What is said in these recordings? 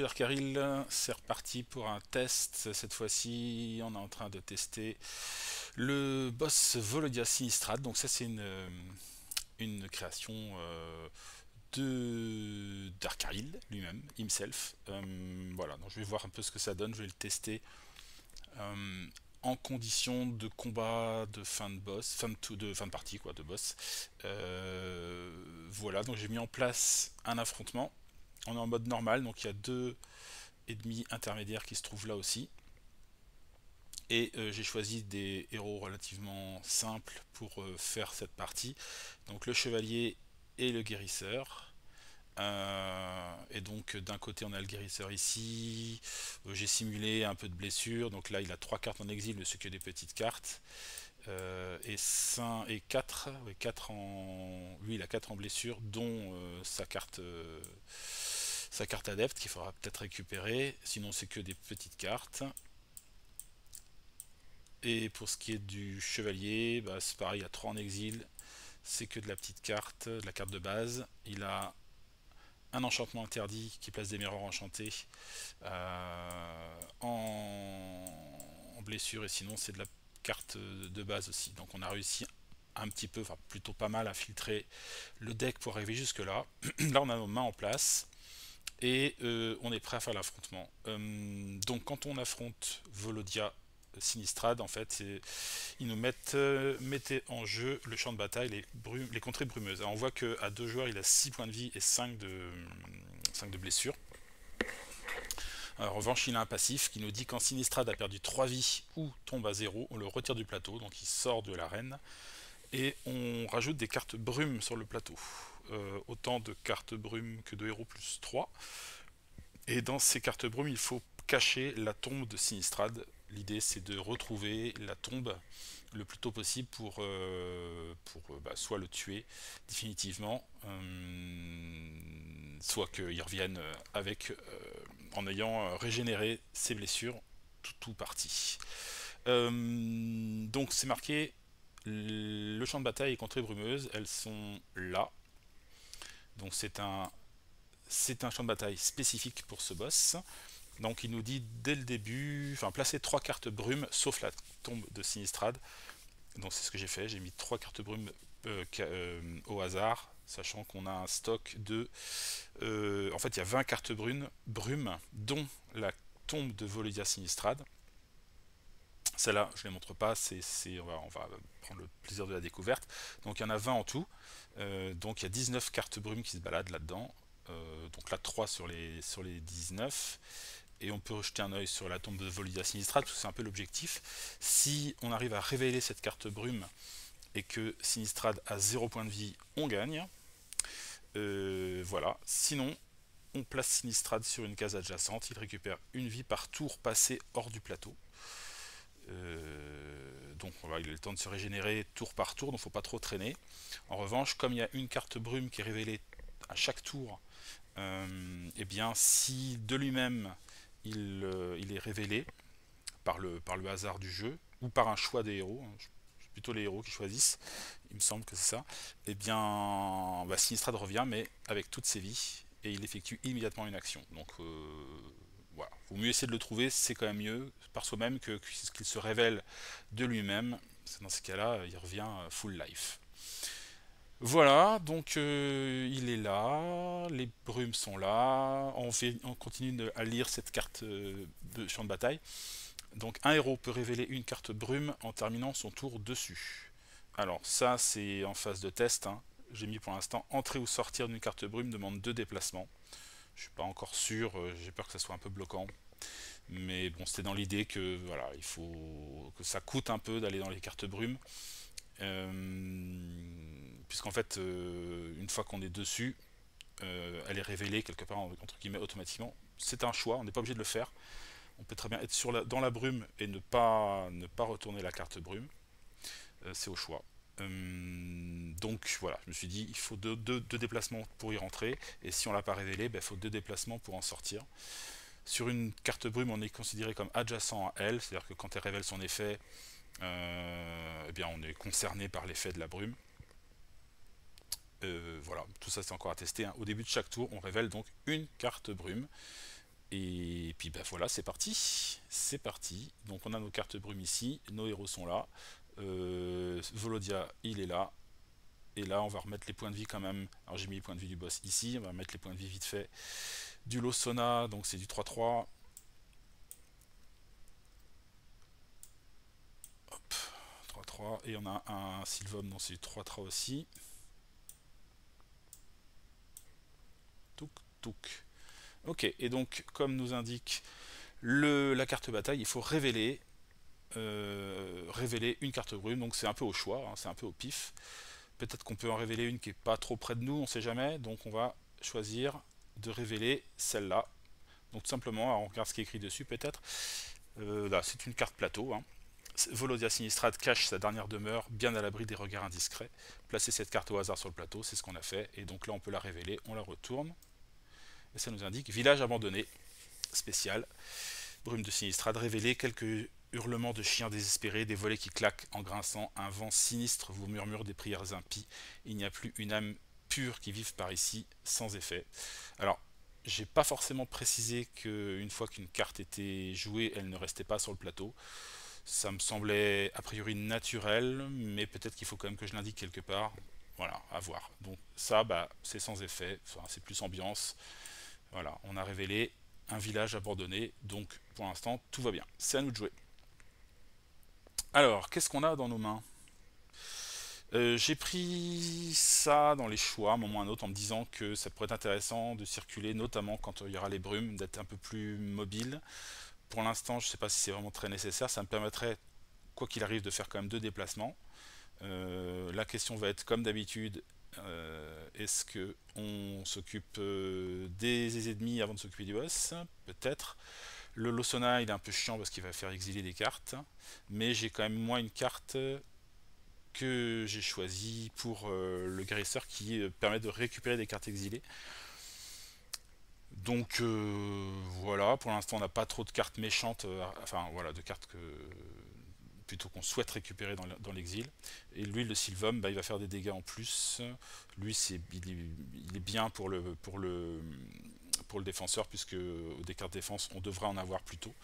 Darkaril, c'est reparti pour un test. Cette fois-ci, on est en train de tester le boss Volodia Sinistrad. Donc ça, c'est une création de Darkaril lui-même, himself. Voilà, donc je vais voir un peu ce que ça donne. Je vais le tester euh, en condition de combat de fin de boss, fin de partie quoi, de boss. Voilà, donc j'ai mis en place un affrontement. On est en mode normal, donc il y a deux ennemis intermédiaires qui se trouvent là aussi. Et j'ai choisi des héros relativement simples pour faire cette partie. Donc le chevalier et le guérisseur. Et donc d'un côté on a le guérisseur ici. J'ai simulé un peu de blessure. Donc là il a 3 cartes en exil, mais c'est que des petites cartes. Et 5 et 4, ouais, 4 en... Lui il a 4 en blessure, dont sa carte adepte qu'il faudra peut-être récupérer, sinon c'est que des petites cartes. Et pour ce qui est du chevalier, bah, c'est pareil, il y a 3 en exil, c'est que de la petite carte, de la carte de base. Il a un enchantement interdit qui place des miroirs enchantés en blessure, et sinon c'est de la carte de base aussi. Donc on a réussi un petit peu, enfin plutôt pas mal à filtrer le deck pour arriver jusque là. Là on a nos mains en place et on est prêt à faire l'affrontement. Donc quand on affronte Volodia Sinistrad, en fait, ils nous mettaient en jeu le champ de bataille, les contrées brumeuses. Alors, on voit qu'à 2 joueurs, il a 6 points de vie et 5 de blessures. En revanche, il a un passif qui nous dit quand Sinistrad a perdu 3 vies ou tombe à 0, on le retire du plateau, donc il sort de l'arène, et on rajoute des cartes brumes sur le plateau. Autant de cartes brumes que de héros plus 3. Et dans ces cartes brumes, il faut cacher la tombe de Sinistrad. L'idée, c'est de retrouver la tombe le plus tôt possible pour soit le tuer définitivement, soit qu'il revienne en ayant régénéré ses blessures, tout parti. Donc c'est marqué le champ de bataille et contrées brumeuses, elles sont là. Donc c'est un champ de bataille spécifique pour ce boss. Donc il nous dit dès le début, enfin placer 3 cartes brumes sauf la tombe de Sinistrad. Donc c'est ce que j'ai fait, j'ai mis 3 cartes brumes au hasard, sachant qu'on a un stock de... en fait il y a 20 cartes brumes, dont la tombe de Volodia Sinistrad. Celle-là, je ne les montre pas, on va prendre le plaisir de la découverte. Donc il y en a 20 en tout, donc il y a 19 cartes brumes qui se baladent là-dedans. Donc là 3 sur les 19. Et on peut jeter un oeil sur la tombe de Volodia Sinistrad, parce que c'est un peu l'objectif. Si on arrive à révéler cette carte brume et que Sinistrad a 0 point de vie, on gagne. Voilà. Sinon, on place Sinistrad sur une case adjacente, il récupère une vie par tour passé hors du plateau. Donc voilà, il a le temps de se régénérer tour par tour, donc il ne faut pas trop traîner. En revanche, comme il y a une carte brume qui est révélée à chaque tour, et bien si de lui-même il est révélé par le hasard du jeu ou par un choix des héros, c'est plutôt les héros qui choisissent, il me semble que c'est ça, et bien Sinistrad revient mais avec toutes ses vies et il effectue immédiatement une action. Donc voilà, vaut mieux essayer de le trouver, c'est quand même mieux par soi-même qu'il se révèle de lui-même. Dans ce cas-là, il revient full life. Voilà, donc il est là, les brumes sont là, on continue à lire cette carte de champ de bataille. Donc un héros peut révéler une carte brume en terminant son tour dessus. Alors ça c'est en phase de test, hein. J'ai mis pour l'instant entrer ou sortir d'une carte brume demande 2 déplacements. Je suis pas encore sûr, j'ai peur que ça soit un peu bloquant. Mais bon, c'était dans l'idée que voilà, il faut que ça coûte un peu d'aller dans les cartes brumes. Puisqu'en fait, une fois qu'on est dessus, elle est révélée quelque part entre guillemets automatiquement. C'est un choix, on n'est pas obligé de le faire. On peut très bien être dans la brume et ne pas retourner la carte brume. C'est au choix. Donc voilà, je me suis dit il faut deux déplacements pour y rentrer, et si on l'a pas révélé, il faut 2 déplacements pour en sortir. Sur une carte brume, on est considéré comme adjacent à elle, c'est-à-dire que quand elle révèle son effet, eh bien on est concerné par l'effet de la brume. Voilà, tout ça c'est encore à tester, hein. Au début de chaque tour, on révèle donc une carte brume, Et puis bah voilà, c'est parti. C'est parti. Donc on a nos cartes brumes ici, nos héros sont là. Volodia, il est là. Et là, on va remettre les points de vie quand même. Alors j'ai mis les points de vie du boss ici. On va mettre les points de vie vite fait. Du Losona, donc c'est du 3-3. Hop, 3-3. Et on a un Sylvom, donc c'est du 3-3 aussi. Touk, touk. Ok, et donc, comme nous indique la carte bataille, il faut révéler une carte brume. Donc c'est un peu au choix, hein, c'est un peu au pif. Peut-être qu'on peut en révéler une qui est pas trop près de nous, on sait jamais. Donc on va choisir de révéler celle-là. Donc tout simplement, on regarde ce qui est écrit dessus peut-être. Là, c'est une carte plateau. Hein. Volodia Sinistrad cache sa dernière demeure, bien à l'abri des regards indiscrets. Placez cette carte au hasard sur le plateau, c'est ce qu'on a fait. Et donc là, on peut la révéler, on la retourne. Et ça nous indique village abandonné, spécial. Brume de Sinistrad, révélé quelques hurlements de chiens désespérés, des volets qui claquent en grinçant, un vent sinistre vous murmure des prières impies. Il n'y a plus une âme pure qui vive par ici, sans effet. Alors, j'ai pas forcément précisé qu'une fois qu'une carte était jouée, elle ne restait pas sur le plateau. Ça me semblait a priori naturel, mais peut-être qu'il faut quand même que je l'indique quelque part. Voilà, à voir. Donc ça, bah, c'est sans effet, enfin, c'est plus ambiance. Voilà, on a révélé un village abandonné, donc pour l'instant, tout va bien. C'est à nous de jouer. Alors, qu'est-ce qu'on a dans nos mains? J'ai pris ça dans les choix, à un moment ou à un autre, en me disant que ça pourrait être intéressant de circuler, notamment quand il y aura les brumes, d'être un peu plus mobile. Pour l'instant, je ne sais pas si c'est vraiment très nécessaire, ça me permettrait, quoi qu'il arrive, de faire quand même 2 déplacements. La question va être, comme d'habitude, est-ce que on s'occupe des ennemis avant de s'occuper du boss? Peut-être. Le Losona, il est un peu chiant parce qu'il va faire exiler des cartes, mais j'ai quand même moi une carte que j'ai choisie pour le guérisseur qui permet de récupérer des cartes exilées. Donc voilà, pour l'instant on n'a pas trop de cartes méchantes, enfin voilà, de cartes que plutôt qu'on souhaite récupérer dans l'exil. Et lui, le Sylvom, bah, il va faire des dégâts en plus. Lui, il est bien pour le défenseur, puisque des cartes défense, on devrait en avoir plus tôt.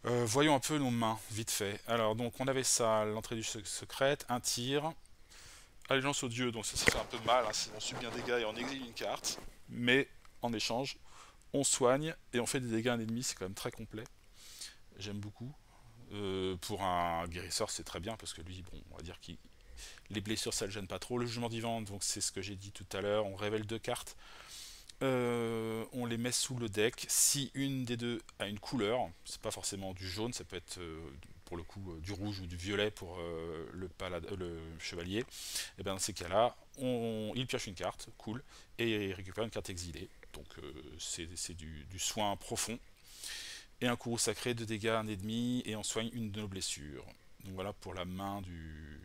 Voyons un peu nos mains, vite fait. Alors, donc, on avait ça, l'entrée du secret, un tir, allégeance au dieu, donc ça fait un peu mal, hein, si on subit un dégât et on exile une carte. Mais, en échange, on soigne et on fait des dégâts à un ennemi, c'est quand même très complet. J'aime beaucoup. Pour un guérisseur, c'est très bien, parce que lui, bon, on va dire que les blessures, ça le gêne pas trop. Le jugement divin, donc c'est ce que j'ai dit tout à l'heure, on révèle 2 cartes. On les met sous le deck. Si une des deux a une couleur, c'est pas forcément du jaune, ça peut être pour le coup du rouge ou du violet pour le chevalier. Et bien dans ces cas-là, il pioche une carte, cool, et il récupère une carte exilée. Donc c'est du soin profond. Et un courroux sacré, 2 dégâts, un ennemi, et on soigne une de nos blessures. Donc voilà pour la main du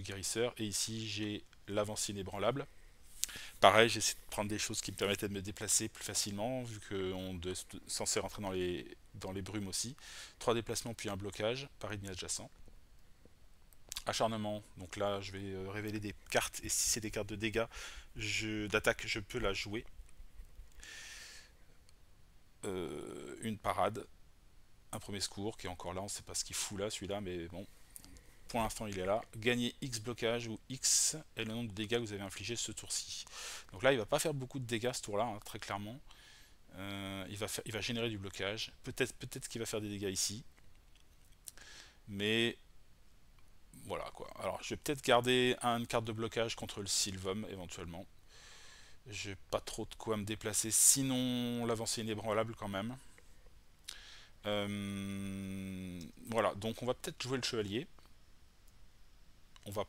guérisseur. Et ici j'ai l'avancée inébranlable. Pareil, j'essaie de prendre des choses qui me permettaient de me déplacer plus facilement, vu qu'on est censé rentrer dans les brumes aussi. 3 déplacements puis un blocage par ennemi adjacent. Acharnement, donc là je vais révéler des cartes, et si c'est des cartes de dégâts d'attaque, je peux la jouer. Une parade, un premier secours qui est encore là, on ne sait pas ce qu'il fout là celui-là, mais bon, pour l'instant il est là. Gagner X blocage, où X est le nombre de dégâts que vous avez infligé ce tour-ci. Donc là il va pas faire beaucoup de dégâts ce tour-là, hein, très clairement. Il va générer du blocage. Peut-être qu'il va faire des dégâts ici. Mais voilà quoi. Alors je vais peut-être garder une carte de blocage contre le Sylvom éventuellement. J'ai pas trop de quoi me déplacer, sinon l'avancée inébranlable quand même. Voilà, donc on va peut-être jouer le chevalier. On va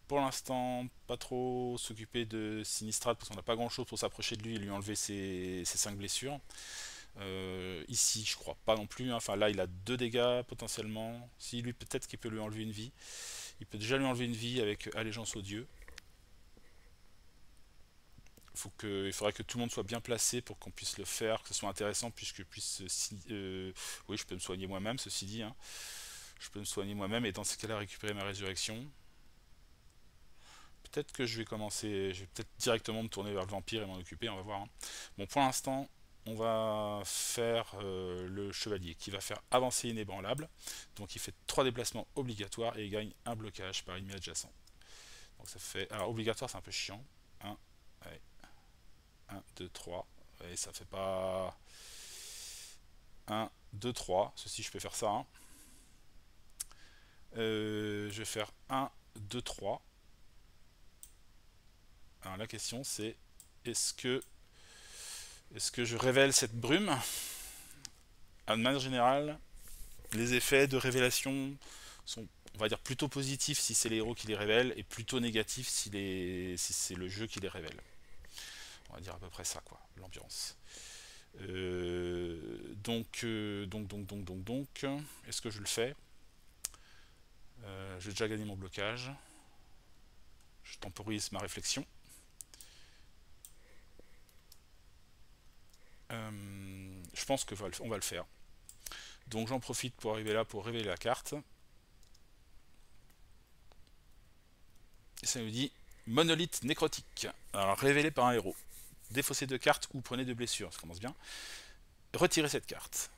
pour l'instant pas trop s'occuper de Sinistrad parce qu'on n'a pas grand chose pour s'approcher de lui et lui enlever ses 5 blessures. Ici je crois pas non plus, hein. Enfin là il a 2 dégâts potentiellement. Si lui peut-être qu'il peut lui enlever une vie. Il peut déjà lui enlever une vie avec allégeance au dieu. Il faudrait que tout le monde soit bien placé pour qu'on puisse le faire, que ce soit intéressant, puisque je puisse oui, je peux me soigner moi-même, ceci dit, hein. Je peux me soigner moi-même et dans ces cas-là récupérer ma résurrection. Peut-être que je vais commencer, je vais peut-être directement me tourner vers le vampire et m'en occuper, on va voir, hein. Bon, pour l'instant, on va faire le chevalier qui va faire avancer inébranlable. Donc il fait 3 déplacements obligatoires et il gagne un blocage par ennemi adjacent. Donc ça fait. Alors obligatoire c'est un peu chiant. 1, 1, 2, 3. Et ça fait pas. 1, 2, 3. Ceci je peux faire ça. Hein. Je vais faire 1, 2, 3. Alors la question c'est est-ce que je révèle cette brume? De manière générale, les effets de révélation sont, on va dire, plutôt positifs si c'est les héros qui les révèlent et plutôt négatifs si c'est le jeu qui les révèle. On va dire à peu près ça, quoi, l'ambiance. Donc, est-ce que je le fais? J'ai déjà gagné mon blocage. Je temporise ma réflexion. Je pense qu'on va le faire. Donc j'en profite pour arriver là pour révéler la carte. Et ça nous dit monolithe nécrotique. Alors révélé par un héros. Défaussez 2 cartes ou prenez 2 blessures. Ça commence bien. Retirez cette carte.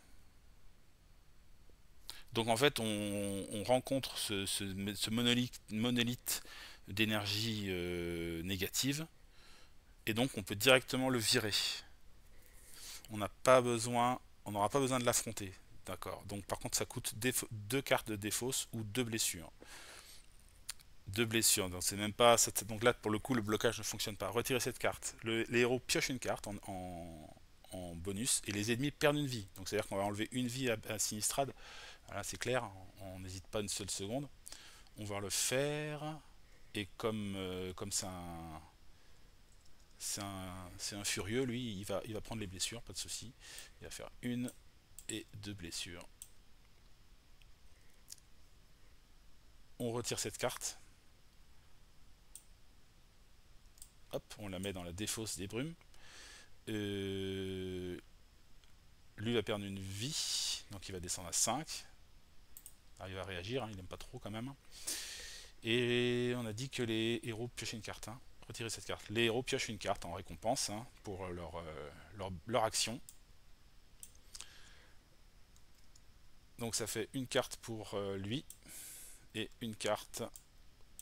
Donc en fait on rencontre ce monolithe d'énergie négative. Et donc on peut directement le virer. On n'aura pas besoin de l'affronter. D'accord. Donc par contre ça coûte 2 cartes de défausse ou 2 blessures. 2 blessures. Donc c'est même pas. Donc là pour le coup le blocage ne fonctionne pas. Retirez cette carte. Les héros piochent une carte en bonus et les ennemis perdent une vie. Donc c'est à dire qu'on va enlever une vie à Sinistrad. Voilà, c'est clair, on n'hésite pas une seule seconde. On va le faire. Et comme c'est un furieux, lui, il va prendre les blessures, pas de souci. Il va faire 1 et 2 blessures. On retire cette carte. Hop, on la met dans la défausse des brumes. Lui va perdre une vie, donc il va descendre à 5. Alors, il va réagir, hein, il n'aime pas trop quand même. Et on a dit que les héros piochaient une carte. Hein. Retirez cette carte. Les héros piochent une carte en récompense hein, pour leur action. Donc ça fait une carte pour lui et une carte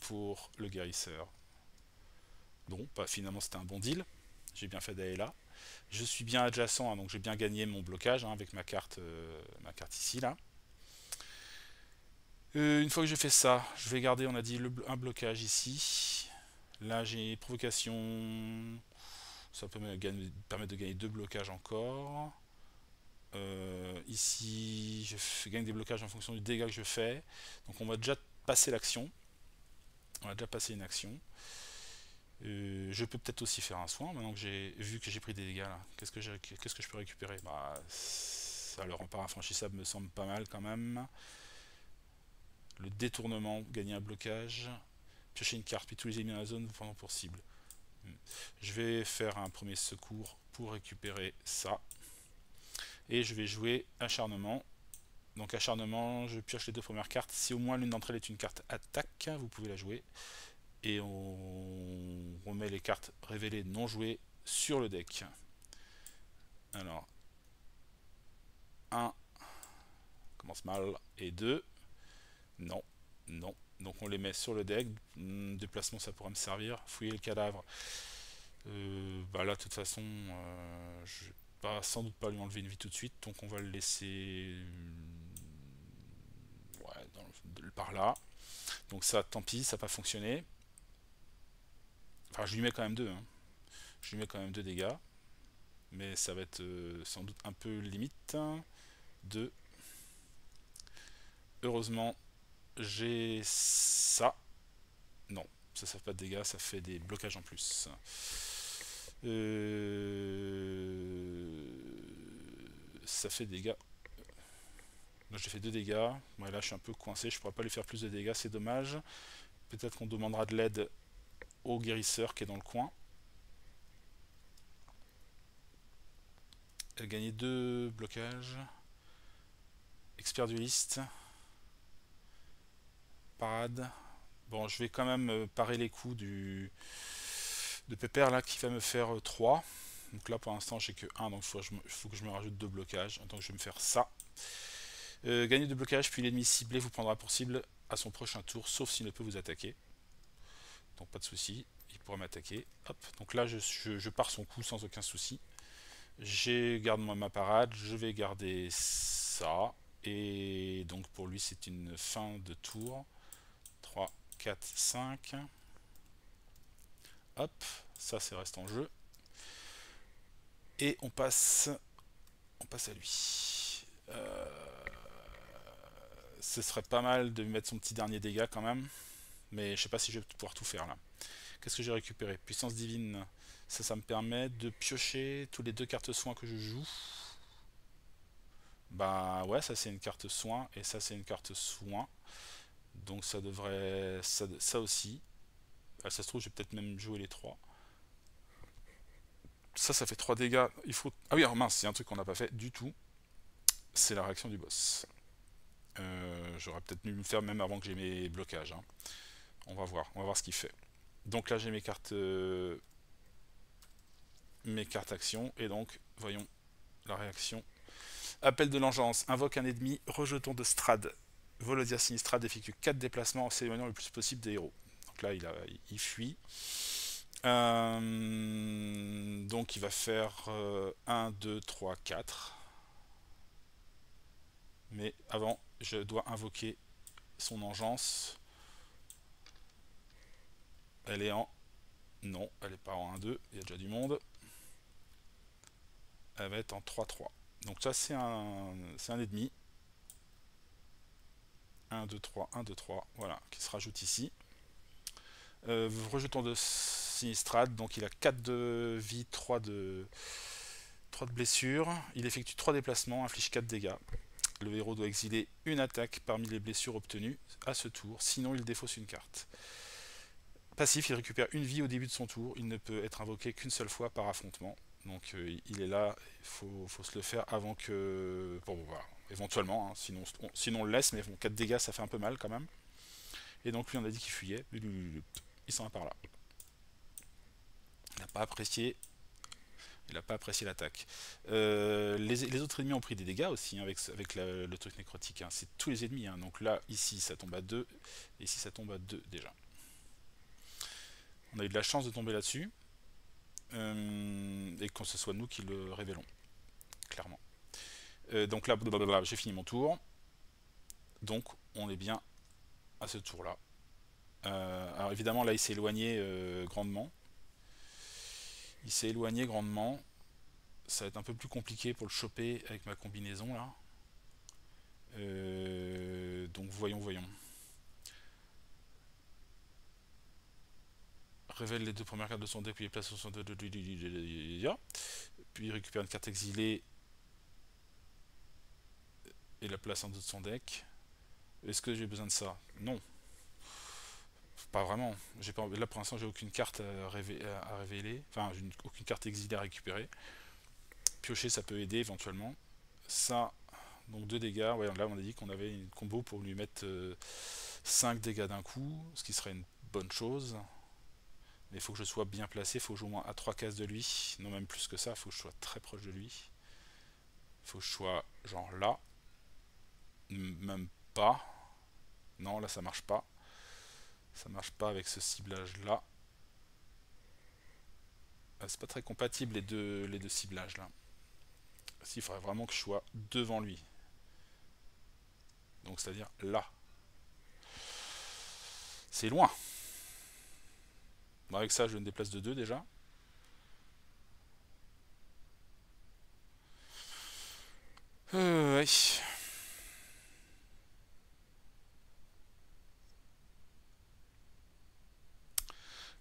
pour le guérisseur. Bon, bah, finalement c'était un bon deal. J'ai bien fait d'aller là. Je suis bien adjacent, hein, donc j'ai bien gagné mon blocage hein, avec ma carte ici là. Une fois que j'ai fait ça, je vais garder, on a dit, un blocage ici. Là j'ai provocation. Ça peut me permettre de gagner 2 blocages encore. Ici, je gagne des blocages en fonction du dégât que je fais. Donc on va déjà passer l'action. On va déjà passer une action. Je peux peut-être aussi faire un soin maintenant que j'ai vu que j'ai pris des dégâts. Qu'est-ce que je peux récupérer? Bah, ça le rend pas infranchissable, me semble pas mal quand même. Le détournement, gagner un blocage. Piocher une carte, puis tous les ennemis dans la zone pendant pour cible. Je vais faire un premier secours pour récupérer ça. Et je vais jouer acharnement. Donc acharnement, je pioche les 2 premières cartes. Si au moins l'une d'entre elles est une carte attaque, vous pouvez la jouer. Et on remet les cartes révélées non jouées sur le deck. Alors, 1, commence mal, et 2, non, non. Donc on les met sur le deck. Déplacement, ça pourra me servir. Fouiller le cadavre. Bah là, de toute façon, je vais sans doute pas lui enlever une vie tout de suite. Donc on va le laisser par là. Donc ça, tant pis, ça n'a pas fonctionné. Enfin, je lui mets quand même 2. Hein. Je lui mets quand même 2 dégâts. Mais ça va être sans doute un peu limite. 2. Heureusement, j'ai ça. Non, ça fait pas de dégâts, ça fait des blocages en plus. Ça fait des dégâts. Là, j'ai fait 2 dégâts. Ouais, là, je suis un peu coincé, je pourrais pas lui faire plus de dégâts, c'est dommage. Peut-être qu'on demandera de l'aide au guérisseur qui est dans le coin. Elle a gagné 2 blocages. Expert dueliste. Parade. Bon, je vais quand même parer les coups de Pépère là qui va me faire 3. Donc là pour l'instant j'ai que 1, donc il faut que je me rajoute 2 blocages. Donc je vais me faire ça. Gagner 2 blocages, puis l'ennemi ciblé vous prendra pour cible à son prochain tour, sauf s'il ne peut vous attaquer. Donc pas de souci, il pourra m'attaquer. Hop, donc là je pars son coup sans aucun souci. Je garde ma parade, je vais garder ça. Et donc pour lui c'est une fin de tour. 3, 4, 5. Hop, ça c'est reste en jeu. Et on passe à lui. Ce serait pas mal de mettre son petit dernier dégât quand même. Mais je sais pas si je vais pouvoir tout faire là. Qu'est-ce que j'ai récupéré? Puissance divine. Ça me permet de piocher tous les 2 cartes soins que je joue. Bah ouais, ça c'est une carte soin et ça c'est une carte soin. Donc ça devrait... Ça aussi. Ça se trouve, j'ai peut-être même joué les 3. Ça fait 3 dégâts. Il faut... Ah oui, alors mince, c'est un truc qu'on n'a pas fait du tout. C'est la réaction du boss. J'aurais peut-être dû le faire même avant que j'ai mes blocages. Hein. On va voir ce qu'il fait. Donc là j'ai mes cartes actions, et donc voyons la réaction. Appel de l'engeance, invoque un ennemi, rejeton de Strad. Volodia Sinistrad effectue 4 déplacements en s'éloignant le plus possible des héros. Donc là il fuit. Donc il va faire 1, 2, 3, 4. Mais avant, je dois invoquer son engeance. Elle est en... Non, elle n'est pas en 1-2, il y a déjà du monde. Elle va être en 3-3. Donc ça c'est un ennemi. 1, 2, 3, 1, 2, 3, voilà, qui se rajoute ici. Rejeton de Sinistrad, donc il a 4 de vie, 3 de blessures. Il effectue 3 déplacements, inflige 4 dégâts. Le héros doit exiler une attaque parmi les blessures obtenues à ce tour, sinon il défausse une carte. Passif, il récupère une vie au début de son tour, il ne peut être invoqué qu'une seule fois par affrontement. Donc il est là, il faut se le faire avant que... Bon voilà, éventuellement, hein, sinon on le laisse, mais bon, 4 dégâts ça fait un peu mal quand même. Et donc lui on a dit qu'il fuyait, il s'en va par là. Il n'a pas apprécié l'attaque. Les autres ennemis ont pris des dégâts aussi, hein, avec le truc nécrotique. Hein. C'est tous les ennemis. Hein. Donc là, ici, ça tombe à 2. Et ici, ça tombe à 2 déjà. On a eu de la chance de tomber là-dessus. Et que ce soit nous qui le révélons. Clairement. Donc là, j'ai fini mon tour. Donc, on est bien à ce tour-là. Alors évidemment, là, il s'est éloigné grandement. Il s'est éloigné grandement. Ça va être un peu plus compliqué pour le choper avec ma combinaison là. Donc voyons. Révèle les 2 premières cartes de son deck, puis les place sur son deck. Puis il récupère une carte exilée et la place en dessous de son deck. Est-ce que j'ai besoin de ça? Non. Pas vraiment. Là pour l'instant j'ai aucune carte à révéler. Enfin, aucune carte exilée à récupérer. Piocher ça peut aider éventuellement. Ça, donc 2 dégâts. Ouais, là on a dit qu'on avait une combo pour lui mettre 5 dégâts d'un coup, ce qui serait une bonne chose. Mais il faut que je sois bien placé, il faut que je joue au moins à 3 cases de lui. Non, même plus que ça, il faut que je sois très proche de lui. Il faut que je sois genre là. Même pas. Non, là ça marche pas. Ça marche pas avec ce ciblage là. C'est pas très compatible les deux ciblages là. Il faudrait vraiment que je sois devant lui. Donc c'est à dire là. C'est loin. Bon, avec ça je me déplace de 2 déjà. Ouais.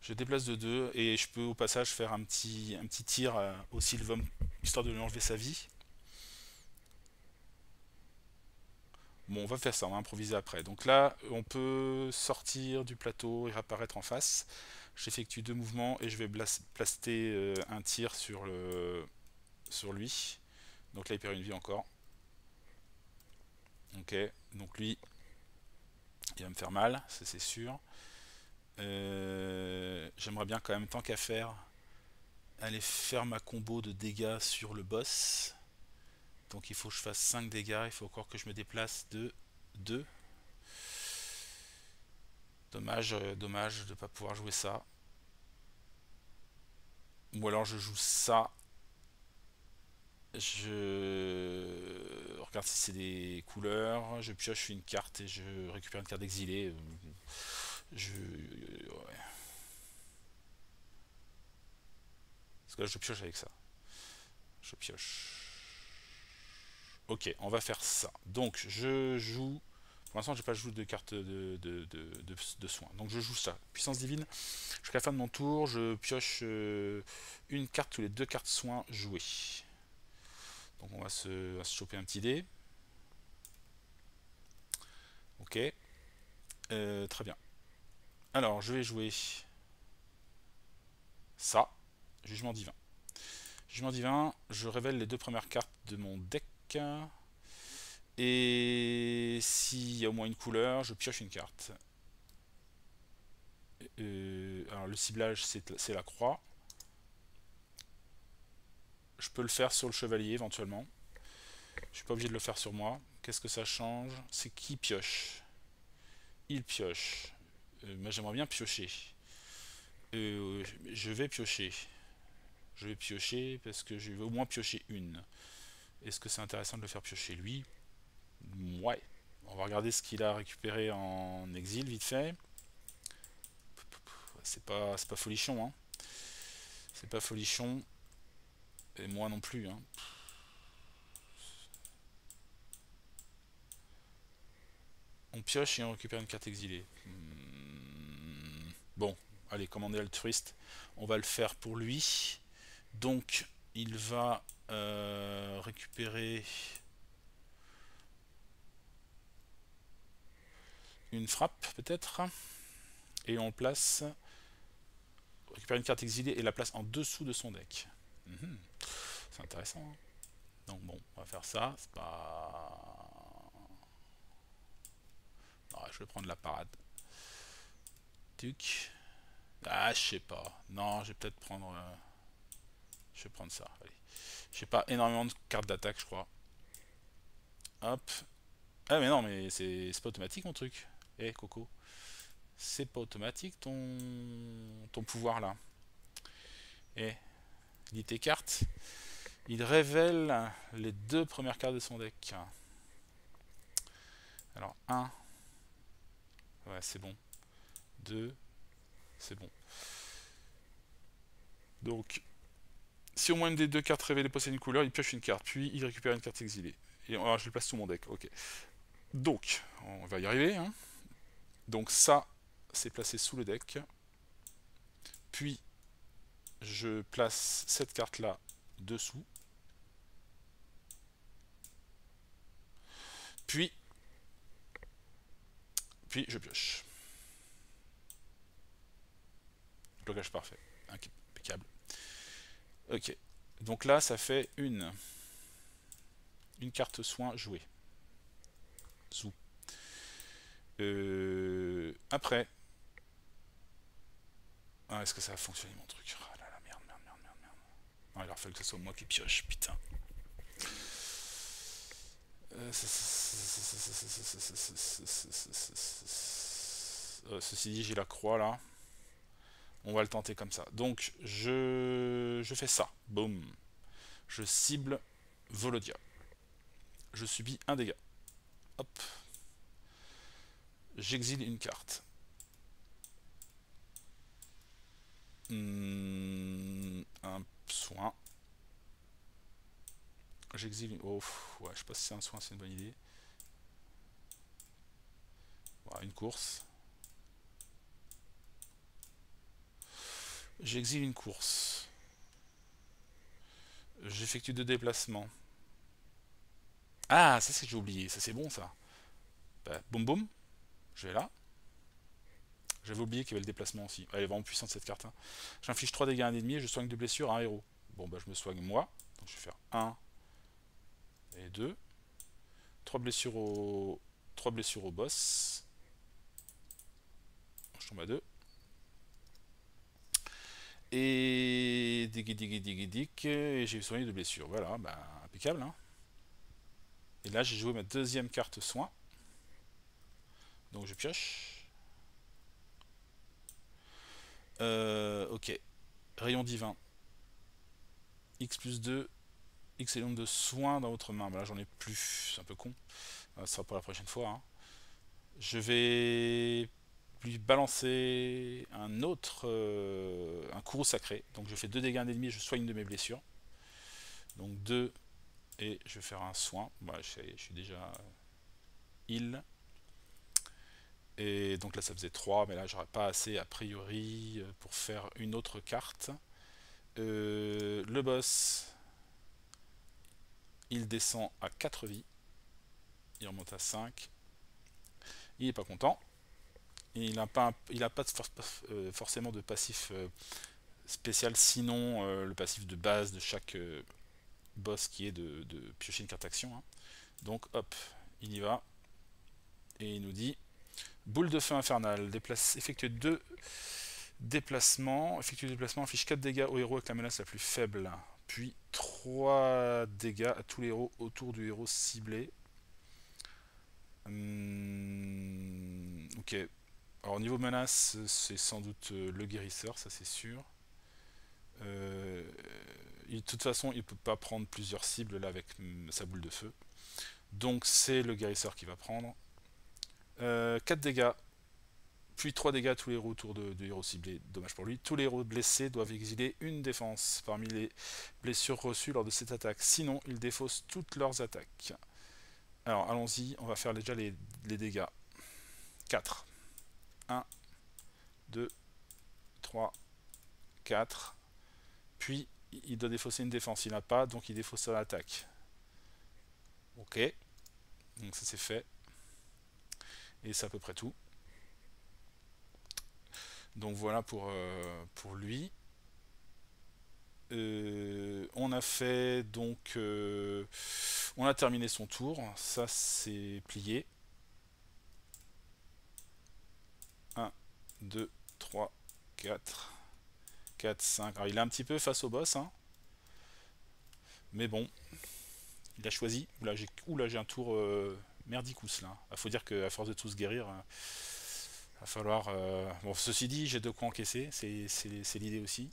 Je déplace de 2 et je peux au passage faire un petit tir au Sylvum, histoire de lui enlever sa vie. Bon, on va faire ça, on va improviser après. Donc là, on peut sortir du plateau et réapparaître en face. J'effectue 2 mouvements et je vais plaster un tir sur lui. Donc là, il perd une vie encore. Ok, donc lui, il va me faire mal, ça c'est sûr. J'aimerais bien quand même, tant qu'à faire, aller faire ma combo de dégâts sur le boss. Donc il faut que je fasse 5 dégâts, il faut encore que je me déplace de 2. Dommage, dommage de ne pas pouvoir jouer ça. Ou alors je joue ça. Je regarde si c'est des couleurs. Je pioche une carte et je récupère une carte d'exilé. Ouais. Parce que là je pioche avec ça. Je pioche. Ok, on va faire ça. Donc je joue. Pour l'instant, j'ai pas joué de carte de soins. Donc je joue ça. Puissance divine. Jusqu'à la fin de mon tour, je pioche une carte tous les 2 cartes soins jouées. Donc on va se choper un petit dé. Ok. Très bien. Alors, je vais jouer ça. Jugement divin. Jugement divin, je révèle les 2 premières cartes de mon deck. Et s'il y a au moins une couleur, je pioche une carte. Alors le ciblage, c'est la croix. Je peux le faire sur le chevalier éventuellement. Je suis pas obligé de le faire sur moi. Qu'est-ce que ça change? C'est qui pioche? Il pioche. Moi j'aimerais bien piocher. Je vais piocher. Je vais piocher parce que je vais au moins piocher une. Est-ce que c'est intéressant de le faire piocher lui? Ouais. On va regarder ce qu'il a récupéré en exil vite fait. C'est pas folichon, hein. C'est pas folichon. Et moi non plus, hein. On pioche et on récupère une carte exilée. Bon, allez, comme on est altruiste, on va le faire pour lui. Donc, il va récupérer une frappe, peut-être. Et on place. Récupère une carte exilée et la place en dessous de son deck. C'est intéressant, hein. Donc bon, on va faire ça. C'est pas... Non, je vais prendre la parade. Tuc. Ah, je sais pas. Non, je vais peut-être prendre... Je vais prendre ça. Allez. J'ai pas énormément de cartes d'attaque, je crois. Hop. Ah mais non, mais c'est pas automatique mon truc. Eh, Coco. C'est pas automatique ton pouvoir là. Eh, lis tes cartes. Il révèle les 2 premières cartes de son deck. Alors, 1. Ouais, c'est bon. 2. C'est bon. Donc, si au moins une des 2 cartes révélées possède une couleur, il pioche une carte. Puis, il récupère une carte exilée. Et alors, je le place sous mon deck. Ok. Donc, on va y arriver, hein. Donc, ça, c'est placé sous le deck. Puis, je place cette carte-là dessous. Puis, je pioche. Blocage parfait. Impeccable. Ok. Donc là, ça fait une carte soin jouée. Zou. Après. Ah, est-ce que ça a fonctionné mon truc? Oh là là, merde. Ah, il aurait fallu que ce soit moi qui pioche, putain. Ceci dit, j'ai la croix là. On va le tenter comme ça. Donc, je fais ça. Boum. Je cible Volodia. Je subis un dégât. Hop. J'exile une carte. Un soin. J'exile une... Oh, ouais, je sais pas si c'est un soin, c'est une bonne idée. Voilà, une course. J'exile une course. J'effectue 2 déplacements. Ah, ça c'est que j'ai oublié. Ça c'est bon ça. Bah, boum boum. Je vais là. J'avais oublié qu'il y avait le déplacement aussi. Elle est vraiment puissante cette carte, hein. J'inflige 3 dégâts à un ennemi et je soigne 2 blessures à un héros. Bon bah je me soigne moi. Donc je vais faire 1 et 2. 3 blessures au boss. Je tombe à 2. Et et j'ai soigné de blessure. Voilà, bah, impeccable. Hein. Et là, j'ai joué ma deuxième carte soin. Donc je pioche. Ok. Rayon divin. X plus 2. X élément de soin dans votre main. Bah là, j'en ai plus. C'est un peu con. Ça sera pour la prochaine fois. Hein. Je vais lui balancer un autre. Un courroux sacré. Donc je fais 2 dégâts à un ennemi et je soigne de mes blessures. Donc 2. Et je vais faire un soin. Voilà, je suis déjà heal. Et donc là ça faisait 3, mais là j'aurais pas assez a priori pour faire une autre carte. Le boss, il descend à 4 vies. Il remonte à 5. Il est pas content. Il n'a pas, forcément de passif spécial, sinon le passif de base de chaque boss qui est de piocher une carte action. Hein. Donc hop, il y va. Et il nous dit boule de feu infernale, effectue 2 déplacements, inflige 4 dégâts au héros avec la menace la plus faible, puis 3 dégâts à tous les héros autour du héros ciblé. Ok. Alors niveau menace, c'est sans doute le guérisseur, ça c'est sûr. De toute façon, il peut pas prendre plusieurs cibles là avec sa boule de feu. Donc c'est le guérisseur qui va prendre. 4 dégâts, puis 3 dégâts à tous les héros autour de héros ciblés. Dommage pour lui. Tous les héros blessés doivent exiler une défense parmi les blessures reçues lors de cette attaque. Sinon, ils défaussent toutes leurs attaques. Alors, allons-y. On va faire déjà les dégâts. 4. 1, 2, 3, 4. Puis, il doit défausser une défense. Il n'a pas, donc il défausse son attaque. Ok. Donc ça, c'est fait. Et c'est à peu près tout. Donc voilà pour lui. On a fait donc on a terminé son tour, ça c'est plié. 1, 2, 3, 4, 4, 5. Alors il est un petit peu face au boss, hein. Mais bon, il a choisi. Oula, j'ai un tour merdicous là. Il faut dire qu'à force de tous guérir, va falloir. Bon, ceci dit, j'ai de quoi encaisser, c'est l'idée aussi.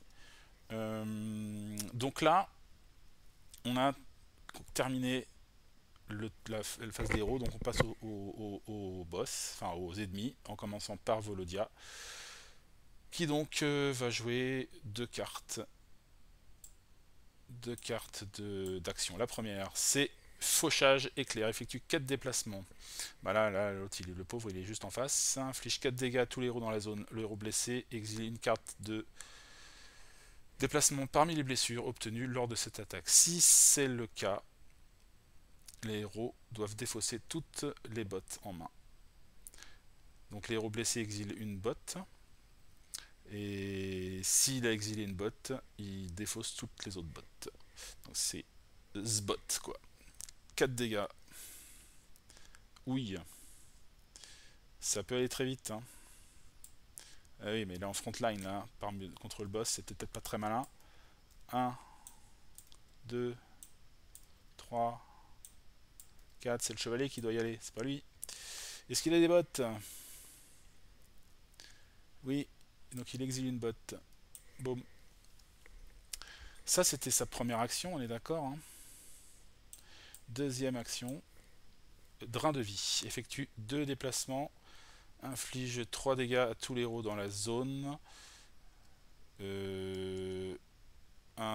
Donc là, on a terminé la phase des héros, donc on passe au boss, enfin aux ennemis, en commençant par Volodia, qui donc va jouer 2 cartes. 2 cartes d'action. La première, c'est Fauchage éclair, effectue 4 déplacements. Bah là l'autre, le pauvre, il est juste en face. Ça inflige 4 dégâts à tous les héros dans la zone. Le héros blessé exile une carte de déplacement parmi les blessures obtenues lors de cette attaque. Si c'est le cas, les héros doivent défausser toutes les bottes en main. Donc les héros blessés exilent une botte. Et s'il a exilé une botte, il défausse toutes les autres bottes. Donc c'est zbot quoi. 4 dégâts. Oui. Ça peut aller très vite. Hein. Ah oui, mais là en frontline, là, contre le boss, c'est peut-être pas très malin. 1, 2, 3, 4, c'est le chevalier qui doit y aller, c'est pas lui. Est-ce qu'il a des bottes? Oui, donc il exile une botte. Boum. Ça, c'était sa première action, on est d'accord. Hein. Deuxième action. Drain de vie. Effectue 2 déplacements. Inflige 3 dégâts à tous les héros dans la zone. 1,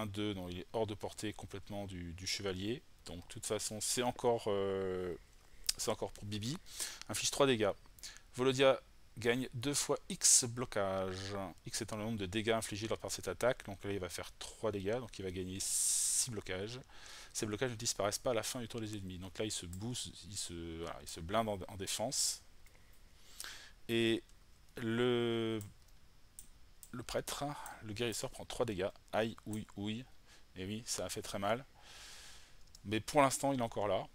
2, non, il est hors de portée complètement du chevalier. Donc, de toute façon, c'est encore pour Bibi. Inflige 3 dégâts. Volodia gagne 2 fois X blocage. X étant le nombre de dégâts infligés lors de cette attaque. Donc là, il va faire 3 dégâts. Donc il va gagner 6 blocages. Ces blocages ne disparaissent pas à la fin du tour des ennemis. Donc là, il se booste, il se blinde en défense. Et le prêtre, le guérisseur, prend 3 dégâts. Aïe, ouïe, ouïe. Et oui, ça a fait très mal. Mais pour l'instant, il est encore là.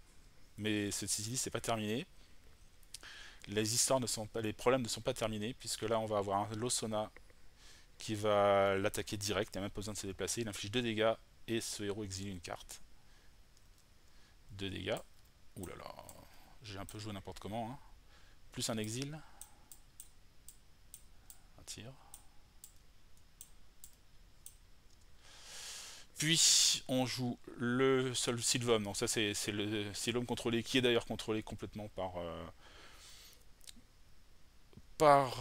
Mais ceci dit, c'est pas terminé. Les problèmes ne sont pas terminés, puisque là on va avoir un Losona qui va l'attaquer direct, il n'y a même pas besoin de se déplacer, il inflige 2 dégâts et ce héros exile une carte. 2 dégâts. Ouh là là, j'ai un peu joué n'importe comment. Hein. Plus un exil. Un tir. Puis on joue le seul Sylvom. Donc ça c'est le Sylvom contrôlé qui est d'ailleurs contrôlé complètement par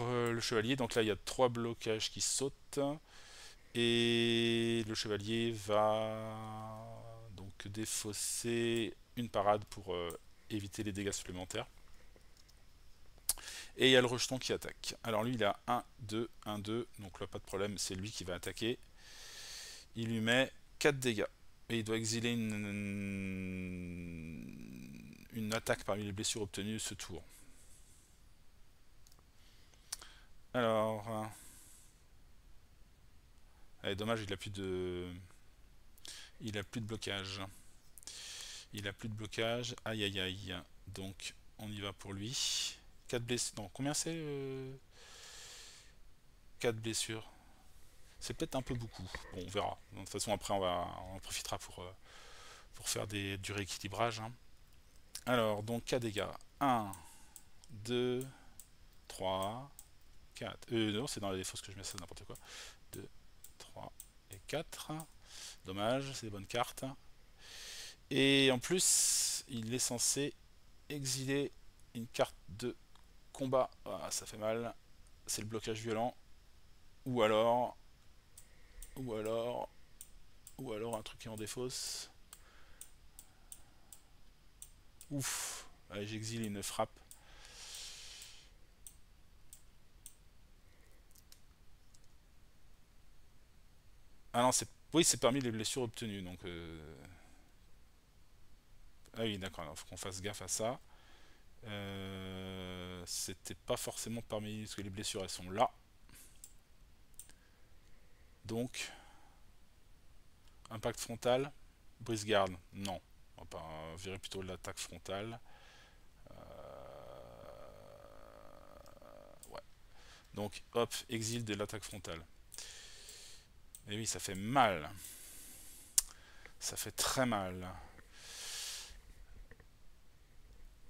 le chevalier. Donc là il y a 3 blocages qui sautent. Et le chevalier va donc défausser une parade pour éviter les dégâts supplémentaires. Et il y a le rejeton qui attaque. Alors lui il a 1, 2, 1, 2. Donc là pas de problème, c'est lui qui va attaquer. Il lui met 4 dégâts. Et il doit exiler une attaque parmi les blessures obtenues ce tour. Alors... allez, dommage, il a plus de... il a plus de blocage. Il a plus de blocage. Aïe aïe aïe. Donc on y va pour lui. 4 blessures. Non, combien c'est 4 blessures. C'est peut-être un peu beaucoup. Bon, on verra. De toute façon, après, on en profitera pour faire du rééquilibrage. Hein. Alors, donc 4 dégâts. 1, 2, 3, 4. Non, c'est dans les fausses que je mets ça, n'importe quoi. 2, 3 et 4. Dommage, c'est des bonnes cartes. Et en plus, il est censé exiler une carte de combat. Ah, ça fait mal. C'est le blocage violent. Ou alors un truc qui en défausse. Ouf. Allez, j'exile une frappe. Ah non, oui, c'est parmi les blessures obtenues. Donc, ah oui, d'accord, il faut qu'on fasse gaffe à ça. C'était pas forcément parmi... parce que les blessures, elles sont là. Donc, impact frontal, brise-garde, non. On va virer plutôt l'attaque frontale. Ouais. Donc, hop, exil de l'attaque frontale. Et oui, ça fait mal. Ça fait très mal.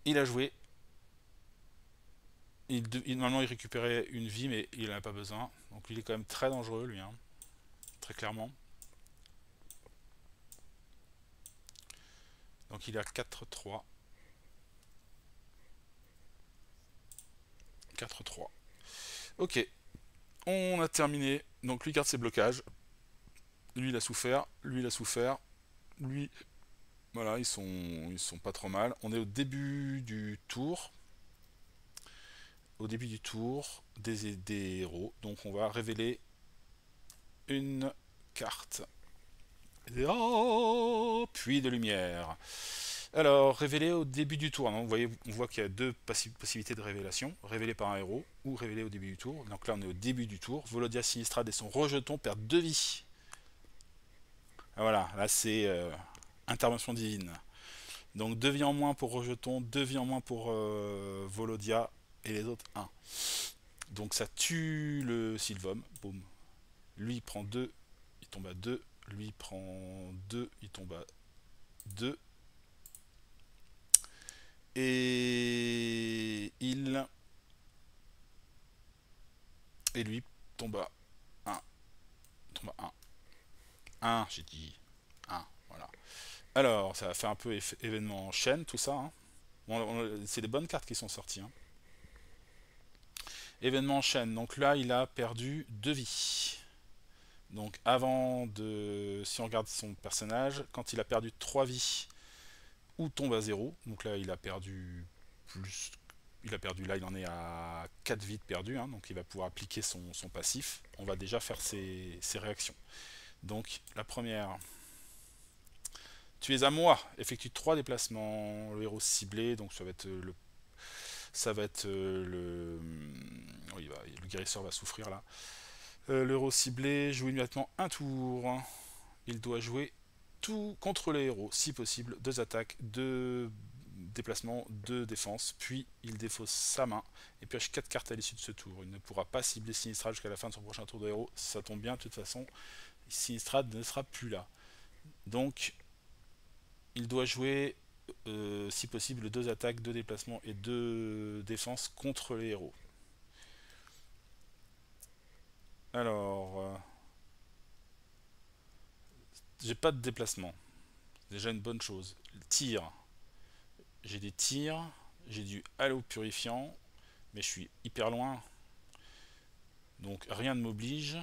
Il a joué. Normalement, il récupérait une vie, mais il n'en a pas besoin. Donc, il est quand même très dangereux, lui. Hein. Très clairement. Donc, il est à 4-3. 4-3. Ok. On a terminé. Donc, lui garde ses blocages. Lui, il a souffert. Lui, il a souffert. Lui, voilà, ils sont pas trop mal. On est au début du tour. Au début du tour des héros. Donc on va révéler une carte. Oh, puis de lumière. Alors, révéler au début du tour. Donc, vous voyez, on voit qu'il y a deux possibilités de révélation. Révélé par un héros ou révélé au début du tour. Donc là, on est au début du tour. Volodia Sinistrade et son rejeton perdent 2 vies. Ah, voilà, là c'est intervention divine. Donc 2 vies en moins pour rejeton, 2 vies en moins pour Volodia et les autres 1. Donc ça tue le Sylvom. Boum. Lui il prend 2, il tombe à 2. Lui il prend 2, il tombe à 2. Et lui tombe à 1. Tombe à 1. 1, j'ai dit. 1, voilà. Alors, ça va faire un peu événement en chaîne, tout ça. Hein. Bon, c'est des bonnes cartes qui sont sorties. Hein. Événement en chaîne. Donc là, il a perdu 2 vies. Donc avant de... Si on regarde son personnage, quand il a perdu 3 vies, ou tombe à 0. Donc là, il a perdu plus... Il a perdu, là, il en est à 4 vies de perdu. Hein, donc il va pouvoir appliquer son passif. On va déjà faire ses réactions. Donc la première... Tu es à moi, effectue 3 déplacements, le héros ciblé, donc ça va être le... Oui, le guérisseur va souffrir là. Le héros ciblé joue immédiatement un tour. Il doit jouer tout contre les héros, si possible, 2 attaques, 2 déplacement, 2 défense, puis il défausse sa main et pioche 4 cartes à l'issue de ce tour. Il ne pourra pas cibler Sinistrad jusqu'à la fin de son prochain tour de héros. Ça tombe bien, de toute façon, Sinistrad ne sera plus là. Donc, il doit jouer, si possible, 2 attaques, 2 déplacements et 2 défenses contre les héros. Alors, j'ai pas de déplacement. C'est déjà une bonne chose. Tir. J'ai des tirs, j'ai du halo purifiant, mais je suis hyper loin. Donc rien ne m'oblige.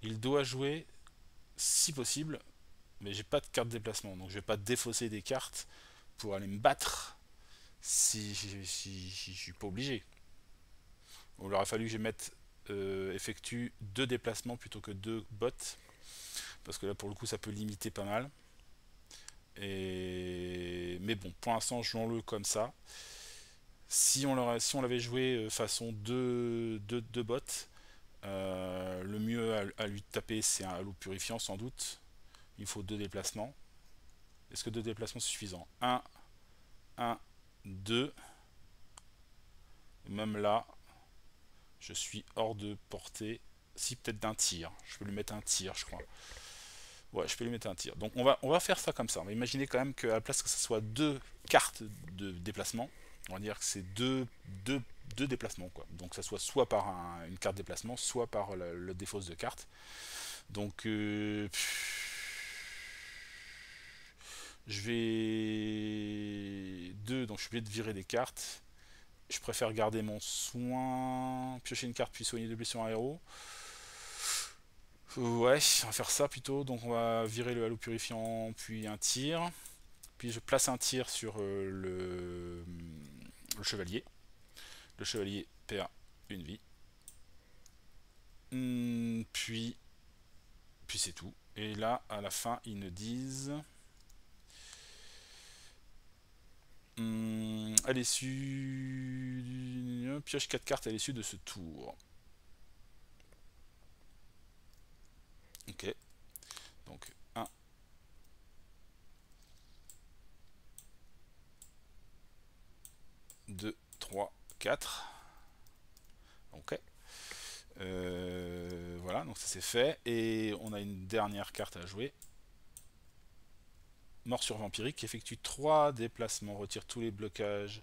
Il doit jouer, si possible, mais j'ai pas de carte de déplacement, donc je vais pas défausser des cartes pour aller me battre si je suis pas obligé. Il aurait fallu que je mette effectue 2 déplacements plutôt que 2 bots, parce que là pour le coup ça peut limiter pas mal. Mais bon, pour l'instant jouons-le comme ça. Si on l'avait joué façon 2 bots, le mieux à lui taper c'est un halo purifiant sans doute. Il faut 2 déplacements. Est-ce que 2 déplacements c'est suffisant? 1, 1, 2. Même là, je suis hors de portée. Si, peut-être d'un tir. Je peux lui mettre un tir, je crois. Ouais, je peux lui mettre un tir. Donc on va faire ça comme ça. On va imaginer quand même qu'à la place que ce soit 2 cartes de déplacement, on va dire que c'est 2 déplacements, quoi. Donc ça soit par une carte de déplacement, soit par le défausse de carte. Donc je vais 2, donc je suis obligé de virer des cartes. Je préfère garder mon soin, piocher une carte puis soigner 2 blessures à un héros. Ouais, on va faire ça plutôt. Donc on va virer le halo purifiant puis un tir. Puis je place un tir sur le chevalier. Le chevalier perd une vie. Puis c'est tout. Et là, à la fin, ils nous disent... à l'issue... Pioche 4 cartes à l'issue de ce tour. Ok. Donc 1. 2, 3, 4. Ok. Voilà, donc ça c'est fait. Et on a une dernière carte à jouer. Morsure vampirique qui effectue 3 déplacements, retire tous les blocages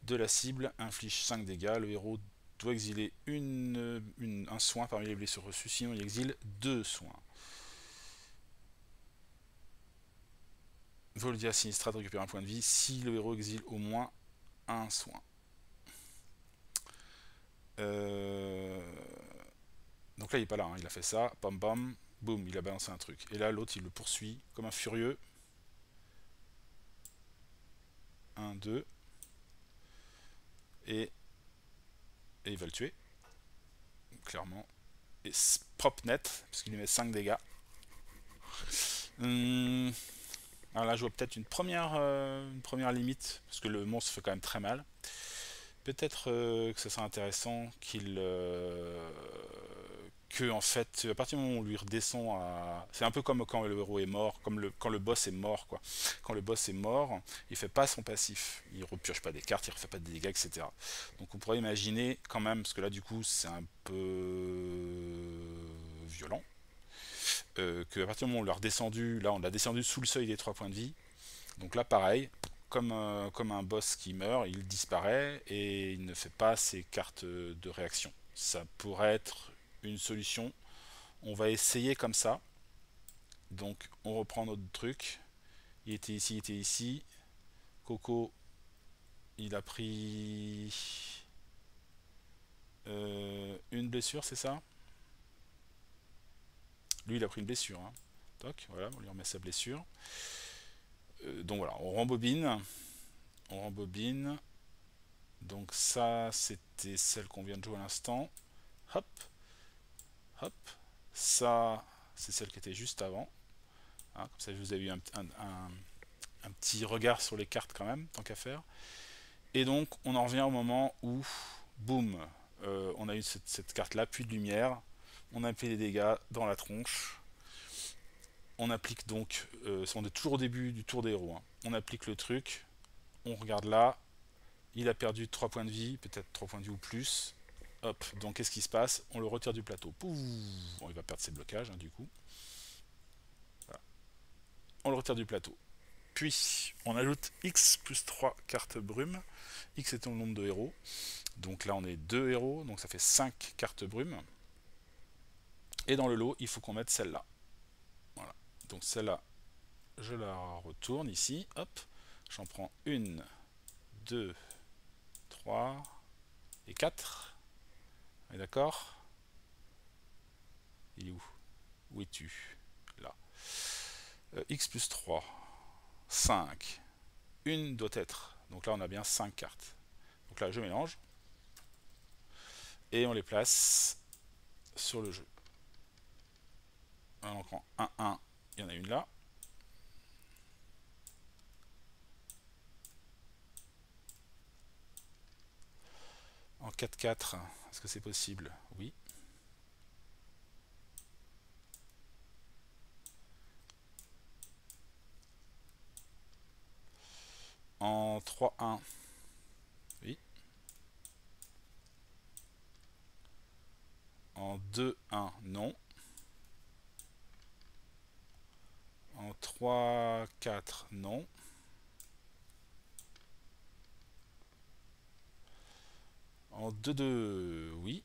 de la cible, inflige 5 dégâts. Le héros doit exiler un soin parmi les blessures reçues, sinon il exile 2 soins. Voldia Sinistrad récupère un point de vie si le héros exile au moins un soin. Donc là il est pas là, hein. Il a fait ça, pam pam, boum, il a balancé un truc. Et là l'autre il le poursuit comme un furieux. 1, 2. Et il va le tuer. Clairement. Et propre net, parce qu'il lui met 5 dégâts. Alors là je vois peut-être une première limite, parce que le monstre fait quand même très mal. Peut-être que ça serait intéressant que en fait, à partir du moment où on lui redescend à... C'est un peu comme quand le héros est mort, quand le boss est mort, quoi. Quand le boss est mort, il fait pas son passif, il repioche pas des cartes, il refait pas de dégâts, etc. Donc on pourrait imaginer quand même, parce que là du coup c'est un peu violent, qu'à partir du moment où on l'a redescendu, là on l'a descendu sous le seuil des 3 points de vie, donc là pareil, comme un boss qui meurt, il disparaît et il ne fait pas ses cartes de réaction. Ça pourrait être une solution. On va essayer comme ça. Donc on reprend notre truc. Il était ici, il était ici. Coco, il a pris une blessure, c'est ça? Lui, il a pris une blessure, hein. Toc, voilà, on lui remet sa blessure. Donc voilà, on rembobine. On rembobine. Donc ça, c'était celle qu'on vient de jouer à l'instant. Hop, hop. Ça, c'est celle qui était juste avant. Hein, comme ça, je vous ai eu un petit regard sur les cartes quand même, tant qu'à faire. Et donc, on en revient au moment où, boum, on a eu cette carte-là, puis de lumière. On a fait les dégâts dans la tronche. On applique donc, on est toujours au début du tour des héros, hein. on applique le truc, on regarde là, il a perdu 3 points de vie, peut-être 3 points de vie ou plus. Hop, donc qu'est-ce qui se passe? On le retire du plateau. Pouf, bon, il va perdre ses blocages, hein, du coup. Voilà. On le retire du plateau. Puis, on ajoute X plus 3 cartes brumes. X étant le nombre de héros. Donc là, on est 2 héros, donc ça fait 5 cartes brumes. Et dans le lot, il faut qu'on mette celle-là. Voilà. Donc celle-là, je la retourne ici. Hop, j'en prends 1, 2, 3 et 4. On est d'accord? Il est où? Où es-tu? Là. X plus 3, 5. Une doit être. Donc là, on a bien 5 cartes. Donc là, je mélange. Et on les place sur le jeu. On en prend 1, 1. Il y en a une là. En 4-4, est-ce que c'est possible? Oui. En 3-1, oui. En 2-1, non. En 3-4, non. En 2-2, oui.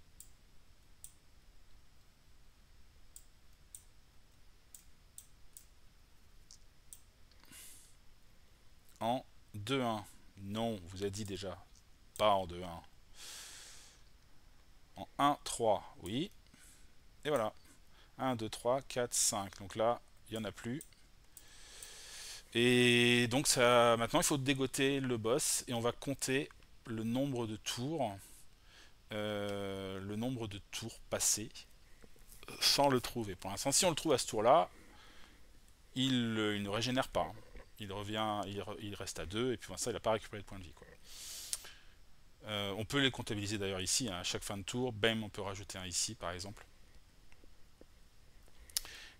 En 2-1, non, vous a dit déjà. Pas en 2-1. En 1-3, oui. Et voilà. 1, 2, 3, 4, 5. Donc là, il n'y en a plus. Et donc ça, maintenant, il faut dégoter le boss et on va compter le nombre de tours. Le nombre de tours passés sans le trouver. Pour l'instant, si on le trouve à ce tour-là, il ne régénère pas. Il revient, il reste à 2 et puis pour l'instant, il n'a pas récupéré de points de vie, quoi. On peut les comptabiliser d'ailleurs ici, hein, à chaque fin de tour. Bam, on peut rajouter un ici, par exemple.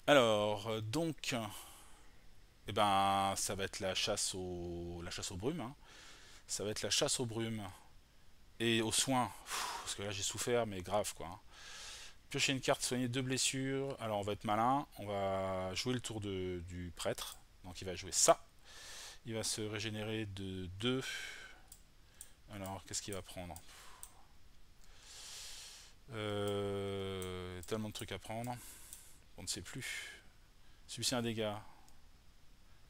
Alors, donc, eh ben, ça va être la chasse aux brumes. Hein. Ça va être la chasse aux brumes et aux soins. Parce que là, j'ai souffert, mais grave, quoi. Hein. Piocher une carte, soigner 2 blessures. Alors, on va être malin. On va jouer le tour du prêtre. Donc, il va jouer ça. Il va se régénérer de 2. Alors, qu'est-ce qu'il va prendre? Tellement de trucs à prendre. On ne sait plus. Subissez un dégât.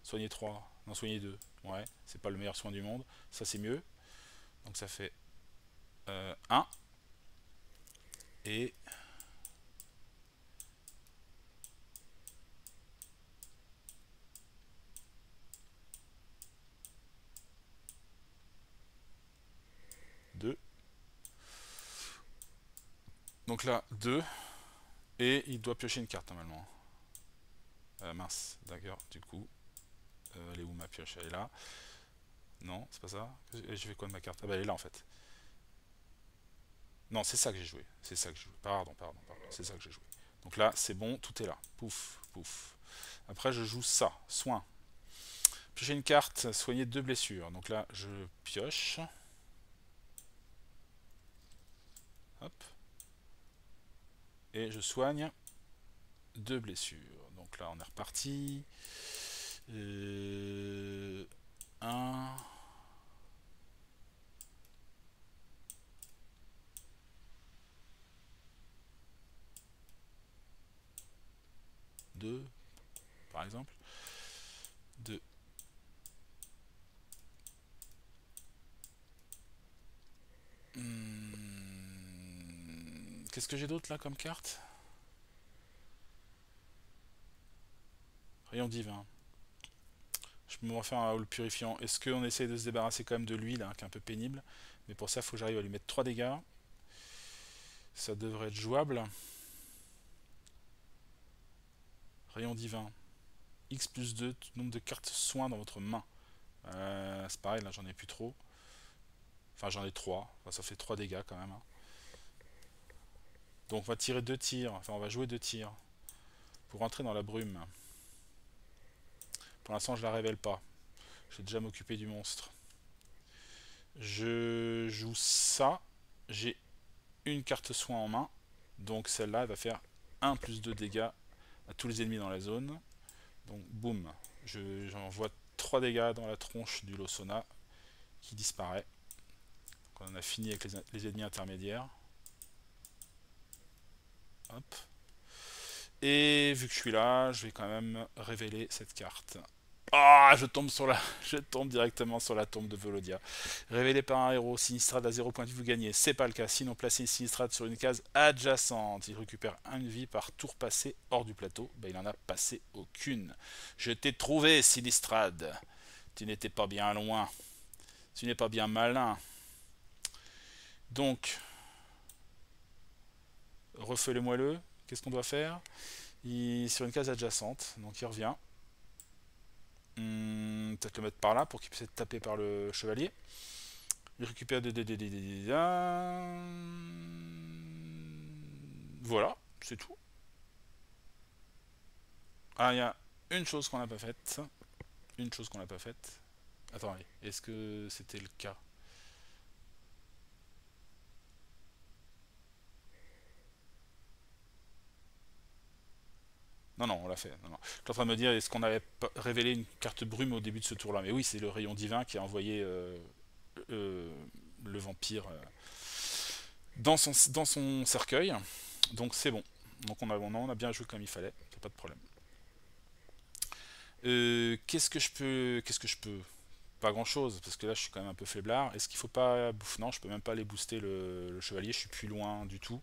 Soigner 3. Non, soigner 2. Ouais, c'est pas le meilleur soin du monde. Ça, c'est mieux. Donc, ça fait 1. Et... Donc là, 2. Et il doit piocher une carte normalement. Mince, d'accord, du coup. Elle est où ma pioche? Elle est là. Non, c'est pas ça. Je fais quoi de ma carte? Ah bah elle est là en fait. Non, c'est ça que j'ai joué. C'est ça que j'ai joué. Pardon. C'est ça que j'ai joué. Donc là, c'est bon, tout est là. Pouf, pouf. Après, je joue ça. Soin. Piocher une carte, soigner 2 blessures. Donc là, je pioche. Hop. Et je soigne 2 blessures. Donc là, on est reparti. 1. 2, par exemple. 2. Qu'est-ce que j'ai d'autre là comme carte? Rayon divin. Je peux me refaire un haul purifiant. Est-ce qu'on essaye de se débarrasser quand même de lui là, qui est un peu pénible? Mais pour ça, il faut que j'arrive à lui mettre 3 dégâts. Ça devrait être jouable. Rayon divin. X plus 2, nombre de cartes soins dans votre main. C'est pareil, là j'en ai plus trop. Enfin j'en ai 3. Enfin, ça fait 3 dégâts quand même. Hein. Donc on va tirer 2 tirs. Enfin on va jouer 2 tirs. Pour rentrer dans la brume. Pour l'instant je la révèle pas. Je vais déjà m'occuper du monstre. Je joue ça. J'ai une carte soin en main. Donc celle-là, elle va faire 1 plus 2 dégâts à tous les ennemis dans la zone. Donc boum. J'envoie 3 dégâts dans la tronche du Losona qui disparaît. Donc on en a fini avec les ennemis intermédiaires. Hop. Et vu que je suis là, je vais quand même révéler cette carte. Ah, je tombe directement sur la tombe de Volodia. Révélé par un héros, Sinistrad à 0 point de vie, vous gagnez. C'est pas le cas. Sinon, placez Sinistrad sur une case adjacente. Il récupère une vie par tour passé hors du plateau. Ben, il en a passé aucune. Je t'ai trouvé, Sinistrad. Tu n'étais pas bien loin. Tu n'es pas bien malin. Donc, refais le moelleux. Qu'est-ce qu'on doit faire? Sur une case adjacente. Donc, il revient. Peut-être le mettre par là pour qu'il puisse être tapé par le chevalier. Il récupère voilà, c'est tout. Ah, il y a une chose qu'on n'a pas faite. Une chose qu'on n'a pas faite. Attendez, est-ce que c'était le cas? Non, non, on l'a fait. Non, non. Je suis en train de me dire, est-ce qu'on avait révélé une carte brume au début de ce tour-là? Mais oui, c'est le rayon divin qui a envoyé euh, le vampire dans son cercueil. Donc c'est bon. Donc on a bien joué comme il fallait. Pas de problème. Qu'est-ce que je peux? Pas grand chose, parce que là je suis quand même un peu faiblard. Est-ce qu'il faut pas bouffer? Non, je peux même pas aller booster le chevalier, je suis plus loin du tout.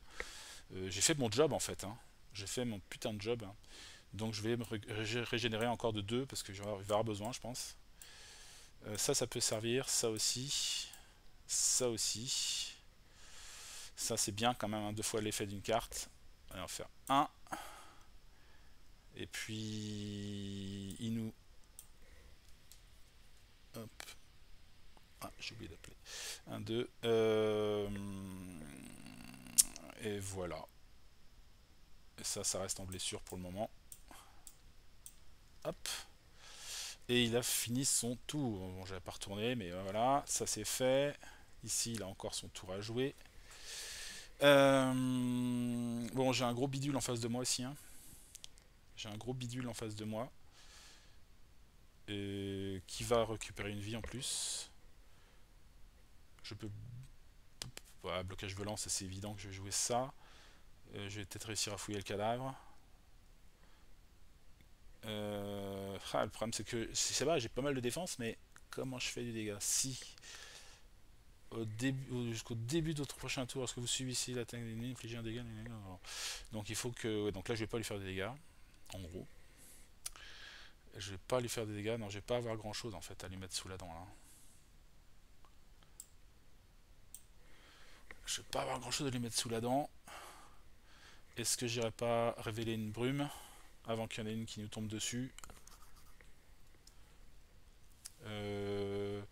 J'ai fait mon job en fait, hein. J'ai fait mon putain de job, hein. Donc je vais me régénérer encore de 2 parce que je vais avoir besoin, je pense. Ça peut servir, ça aussi. Ça aussi. Ça c'est bien quand même, hein, 2 fois l'effet d'une carte. Allez, on va faire 1. Et puis il nous... Hop. Ah, j'ai oublié d'appeler. 1, 2. Et voilà. Et ça reste en blessure pour le moment. Hop. Et il a fini son tour. Bon, j'avais pas retourné, mais voilà, ça c'est fait. Ici, il a encore son tour à jouer. Bon, j'ai un gros bidule en face de moi aussi, hein. J'ai un gros bidule en face de moi. Qui va récupérer une vie en plus. Je peux... Voilà, blocage volant, ça c'est évident que je vais jouer ça. Je vais peut-être réussir à fouiller le cadavre. Le problème c'est que c'est vrai, j'ai pas mal de défense, mais comment je fais du dégât? Si jusqu'au début de votre prochain tour, est-ce que vous subissez l'attaque d'ennemi, infliger un dégât? Donc il faut que... Ouais, donc là je vais pas lui faire des dégâts, en gros. Je vais pas lui faire des dégâts, non je vais pas avoir grand chose en fait à lui mettre sous la dent là. Je vais pas avoir grand chose à lui mettre sous la dent. Est-ce que j'irai pas révéler une brume avant qu'il y en ait une qui nous tombe dessus? Je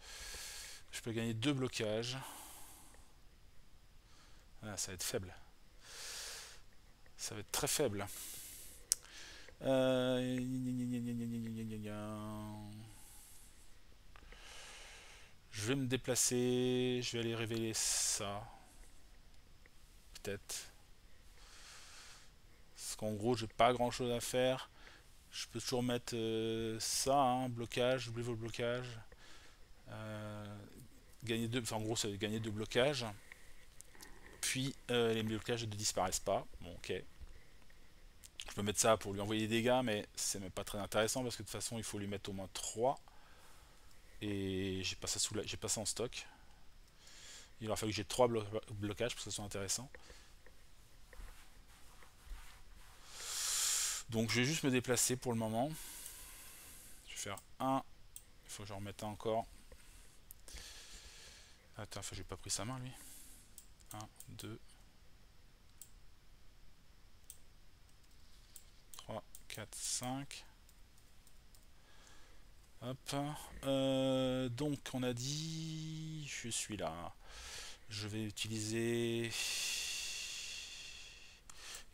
peux gagner 2 blocages. Ah, ça va être faible. Ça va être très faible. Je vais me déplacer. Je vais aller révéler ça. Peut-être. Parce qu'en gros, j'ai pas grand chose à faire. Je peux toujours mettre ça, hein, blocage, j'oublie vos blocages. Gagner 2, enfin en gros, ça veut gagner 2 blocages. Puis les blocages ne disparaissent pas. Bon, ok. Je peux mettre ça pour lui envoyer des dégâts, mais c'est même pas très intéressant parce que de toute façon, il faut lui mettre au moins 3. Et j'ai pas ça en stock. Il aura fallu que j'ai 3 blocages pour que ça soit intéressant. Donc je vais juste me déplacer pour le moment. Je vais faire 1. Il faut que j'en remette un encore. Attends, j'ai pas pris sa main lui. 1, 2, 3, 4, 5. Hop. Donc on a dit... Je suis là. Je vais utiliser...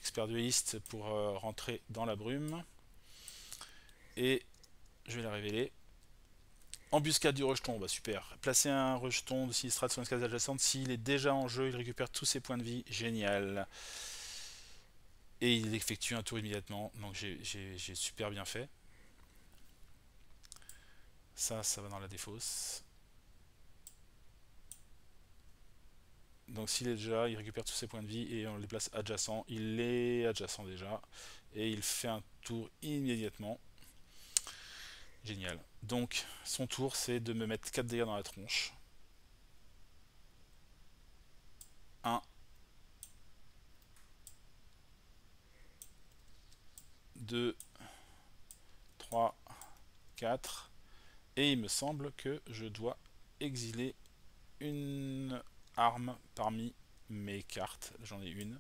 Expert dueliste pour rentrer dans la brume. Et je vais la révéler. Embuscade du rejeton, bah super. Placer un rejeton de Sinistrate sur une case adjacente, s'il est déjà en jeu, il récupère tous ses points de vie, génial. Et il effectue un tour immédiatement, donc j'ai super bien fait. Ça va dans la défausse. Donc s'il est déjà, il récupère tous ses points de vie et on les place adjacents. Il est adjacent déjà. Et il fait un tour immédiatement. Génial. Donc son tour c'est de me mettre 4 dégâts dans la tronche. 1, 2, 3, 4. Et il me semble que je dois exiler une arme parmi mes cartes. J'en ai une.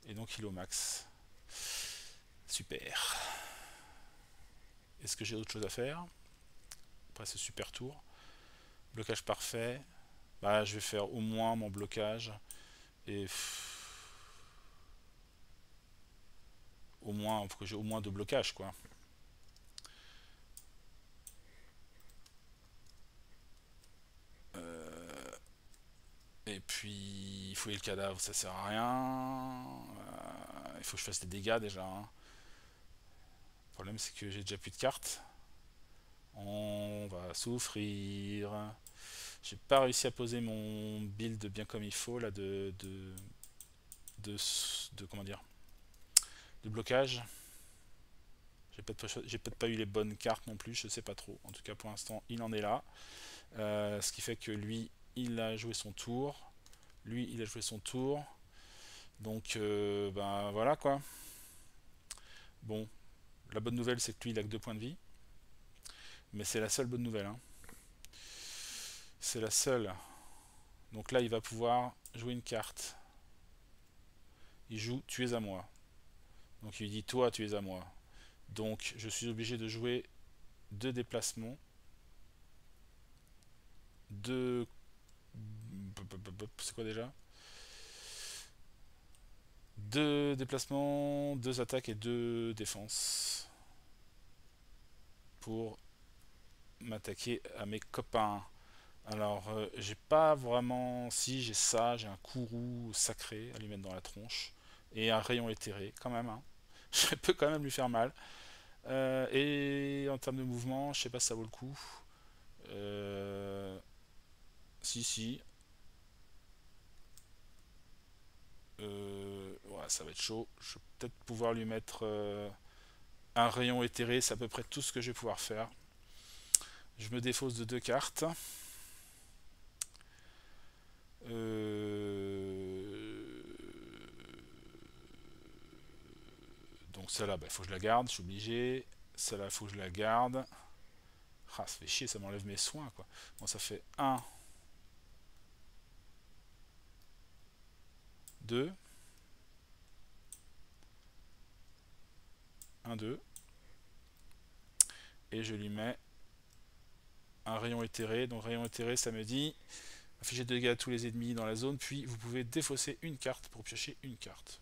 Et donc il est au max. Super. Est-ce que j'ai autre chose à faire après ce super tour? Blocage parfait. Bah, je vais faire au moins mon blocage. Et au moins, faut que j'ai au moins 2 blocages, quoi. Et puis, fouiller le cadavre, ça sert à rien. Il faut que je fasse des dégâts déjà, hein. Le problème, c'est que j'ai déjà plus de cartes. On va souffrir. J'ai pas réussi à poser mon build bien comme il faut, là, comment dire, de blocage. J'ai peut-être pas eu les bonnes cartes non plus, je sais pas trop. En tout cas, pour l'instant, il en est là. Ce qui fait que lui, il a joué son tour. Lui, il a joué son tour. Donc, ben voilà quoi. Bon, la bonne nouvelle, c'est que lui, il a que 2 points de vie. Mais c'est la seule bonne nouvelle, hein. C'est la seule. Donc là, il va pouvoir jouer une carte. Il joue tu es à moi. Donc il lui dit toi, tu es à moi. Donc je suis obligé de jouer 2 déplacements. 2. C'est quoi déjà? 2 déplacements, 2 attaques et 2 défenses. Pour m'attaquer à mes copains. Alors, j'ai pas vraiment. Si, j'ai ça, j'ai un courroux sacré à lui mettre dans la tronche. Et un rayon éthéré, quand même, hein. Je peux quand même lui faire mal. Et en termes de mouvement, je sais pas si ça vaut le coup. Si, si. Ouais, ça va être chaud. Je vais peut-être pouvoir lui mettre un rayon éthéré, c'est à peu près tout ce que je vais pouvoir faire. Je me défausse de 2 cartes. Donc celle-là, il faut que je la garde, je suis obligé. Celle-là, il faut que je la garde. Ah, ça fait chier, ça m'enlève mes soins, quoi. Bon, ça fait 1, 2. 1, 2. Et je lui mets un rayon éthéré. Donc rayon éthéré, ça me dit infliger de dégâts à tous les ennemis dans la zone, puis vous pouvez défausser une carte pour piocher une carte.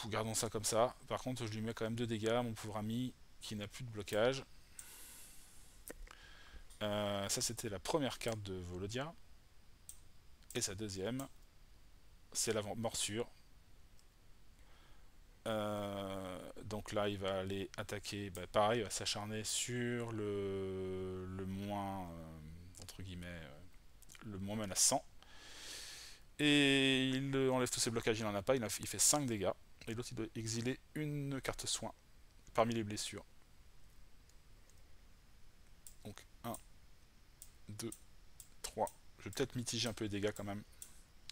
Gardons ça comme ça. Par contre, je lui mets quand même 2 dégâts à mon pauvre ami qui n'a plus de blocage. Ça, c'était la première carte de Volodia. Et sa deuxième, c'est la morsure. Donc là, il va aller attaquer. Bah, pareil, il va s'acharner sur le moins, entre guillemets, le moins menaçant. Et il enlève tous ses blocages, il n'en a pas, il fait 5 dégâts. Et l'autre, il doit exiler une carte soin parmi les blessures. Donc 1, 2, 3. Je vais peut-être mitiger un peu les dégâts quand même.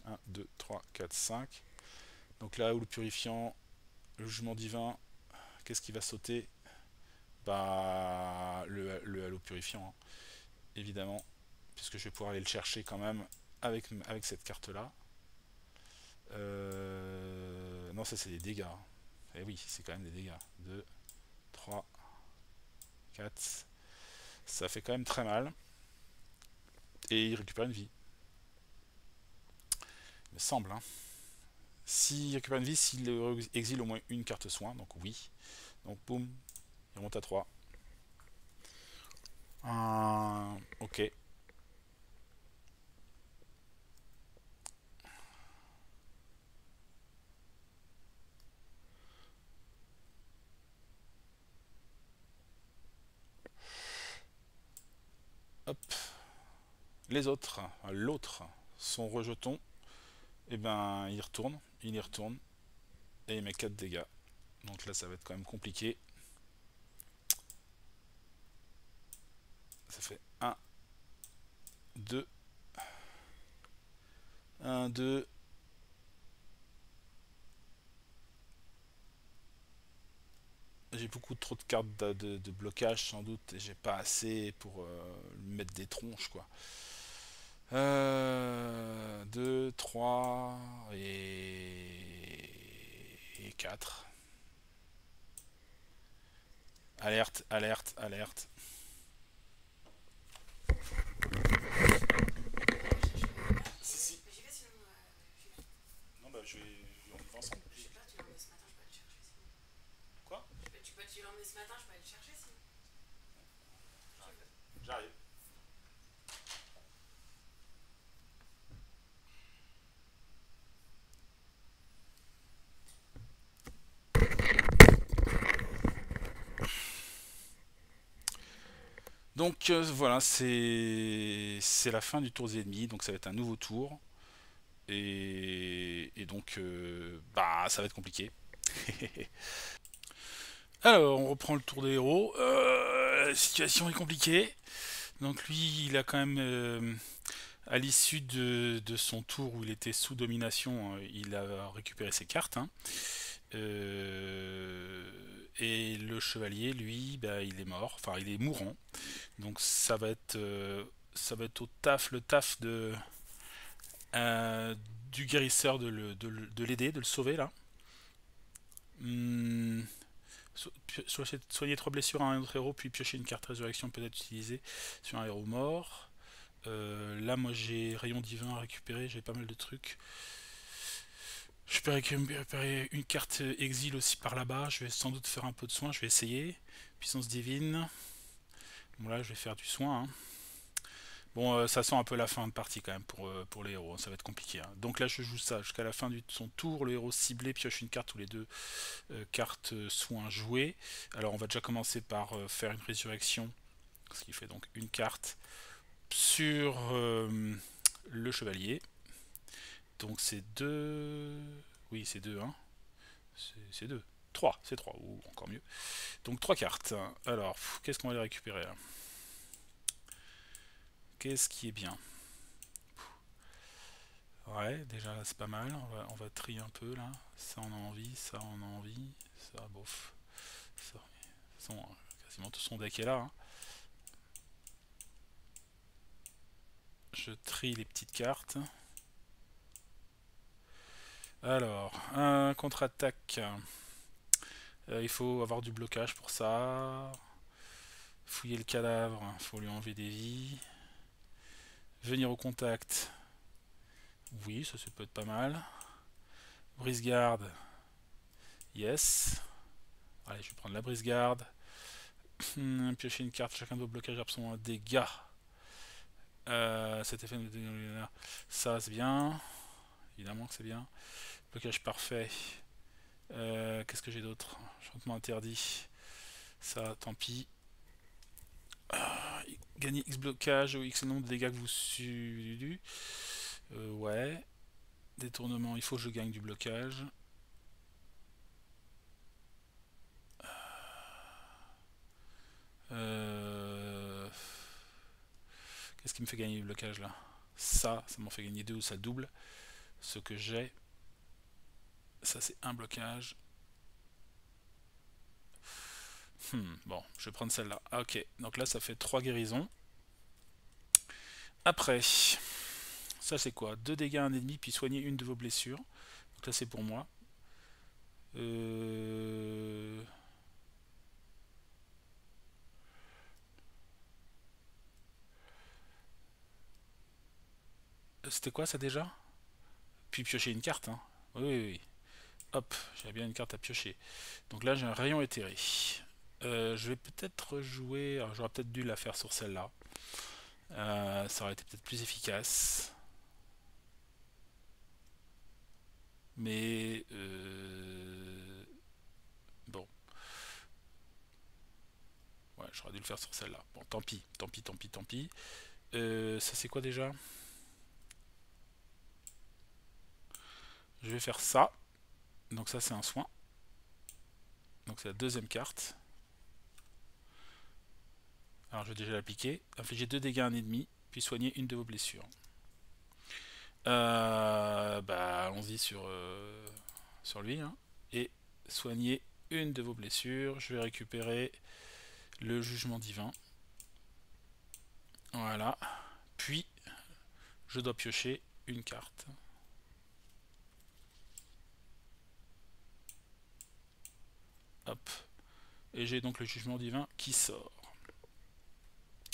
1, 2, 3, 4, 5. Donc là, où le purifiant, le jugement divin, qu'est-ce qui va sauter? Bah, le halo purifiant, hein, évidemment, puisque je vais pouvoir aller le chercher quand même avec cette carte-là. Non, ça c'est des dégâts. Et oui, c'est quand même des dégâts. 2, 3, 4. Ça fait quand même très mal. Et il récupère une vie. Il me semble, hein. S'il récupère une vie, s'il exile au moins une carte soin, donc oui. Donc boum, il remonte à 3. Ok. Hop. Les autres, l'autre, son rejeton, et ben il y retourne, et il met 4 dégâts. Donc là ça va être quand même compliqué. Ça fait 1, 2, 1, 2. J'ai beaucoup trop de cartes de blocage sans doute, et j'ai pas assez pour mettre des tronches quoi. 2, 3 et 4. Alerte, alerte, alerte. Si, si. Non, bah on y va ensemble. Quoi? Tu l'emmener ce matin, je peux aller le chercher sinon. J'arrive. Donc voilà, c'est la fin du tour des ennemis, donc ça va être un nouveau tour. Et donc, bah, ça va être compliqué. Alors, on reprend le tour des héros. La situation est compliquée. Donc lui, il a quand même, à l'issue de son tour où il était sous domination, il a récupéré ses cartes, hein. Et le chevalier, lui, bah, il est mort, enfin il est mourant. Donc ça va être au taf, le taf euh, du guérisseur de l'aider, de le sauver là. Hmm, soigner 3 blessures à un autre héros, puis piocher une carte résurrection peut être utilisée sur un héros mort. Là, moi j'ai rayon divin à récupérer, j'ai pas mal de trucs. Je peux récupérer une carte exil aussi par là-bas. Je vais sans doute faire un peu de soin, je vais essayer. Puissance divine. Bon, là, je vais faire du soin, hein. Bon, ça sent un peu la fin de partie quand même pour les héros, hein. Ça va être compliqué, hein. Donc là, je joue ça jusqu'à la fin de son tour. Le héros ciblé pioche une carte ou les deux cartes soins jouées. Alors, on va déjà commencer par faire une résurrection, ce qui fait donc une carte sur le chevalier. Donc c'est deux. Oui, c'est deux, hein. C'est deux. Trois, c'est trois, ou encore mieux. Donc trois cartes. Alors, qu'est-ce qu'on va les récupérer là? Qu'est-ce qui est bien? Ouais, déjà c'est pas mal. On va trier un peu là. Ça on a envie, ça on a envie, ça bof. Ça, sont, quasiment tout son deck est là, hein. Je trie les petites cartes. Alors, un contre-attaque. Il faut avoir du blocage pour ça. Fouiller le cadavre, il faut lui enlever des vies. Venir au contact. Oui, ça peut être pas mal. Brise-garde. Yes. Allez, je vais prendre la brise-garde. Piocher une carte, chacun de vos blocages absorbe un dégât. Cet effet de ça c'est bien. Évidemment que c'est bien. Blocage parfait. Qu'est-ce que j'ai d'autre? Chantement interdit. Ça, tant pis. Gagner X blocage ou X nombre de dégâts que vous subissez. Ouais. Détournement, il faut que je gagne du blocage. Euh... Qu'est-ce qui me fait gagner du blocage là? Ça m'en fait gagner deux ou ça double. Ce que j'ai, ça c'est un blocage. Bon, je vais prendre celle-là. Ah, ok, donc là ça fait 3 guérisons. Après, ça c'est quoi? 2 dégâts à un ennemi, puis soigner une de vos blessures. Donc là c'est pour moi. C'était quoi ça déjà? Puis piocher une carte, hein. Oui, oui, oui. Hop, j'ai bien une carte à piocher. Donc là, j'ai un rayon éthéré. Je vais peut-être jouer. Alors, j'aurais peut-être dû la faire sur celle-là. Ça aurait été peut-être plus efficace. Mais bon, ouais, j'aurais dû le faire sur celle-là. Bon, tant pis, tant pis, tant pis, tant pis. Ça c'est quoi déjà? Je vais faire ça. Donc ça c'est un soin. Donc c'est la deuxième carte. Alors je vais déjà l'appliquer. Infliger 2 dégâts à un ennemi, puis soigner une de vos blessures. Bah allons-y sur lui. Hein. Et soigner une de vos blessures. Je vais récupérer le jugement divin. Voilà. Puis je dois piocher une carte. Hop. Et j'ai donc le jugement divin qui sort.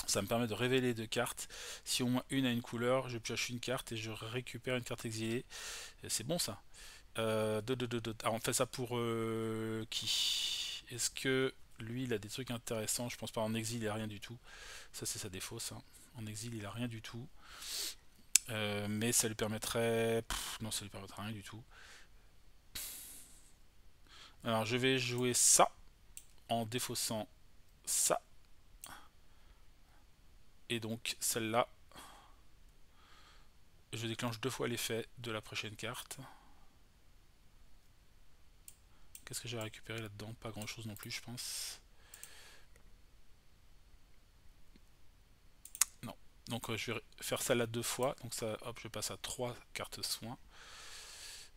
Ça me permet de révéler 2 cartes. Si au moins une a une couleur, je pioche une carte et je récupère une carte exilée. C'est bon ça. Alors on fait ça pour qui? Est-ce que lui il a des trucs intéressants? Je pense pas. En exil il a rien du tout. Ça c'est sa défaut ça. En exil il a rien du tout. Mais ça lui permettrait... non, ça lui permettrait rien du tout. Alors je vais jouer ça en défaussant ça. Et donc celle-là, je déclenche 2 fois l'effet de la prochaine carte. Qu'est-ce que j'ai récupéré là-dedans? Pas grand-chose non plus, je pense. Non. Donc je vais faire ça là 2 fois. Donc ça, hop, je passe à 3 cartes soins.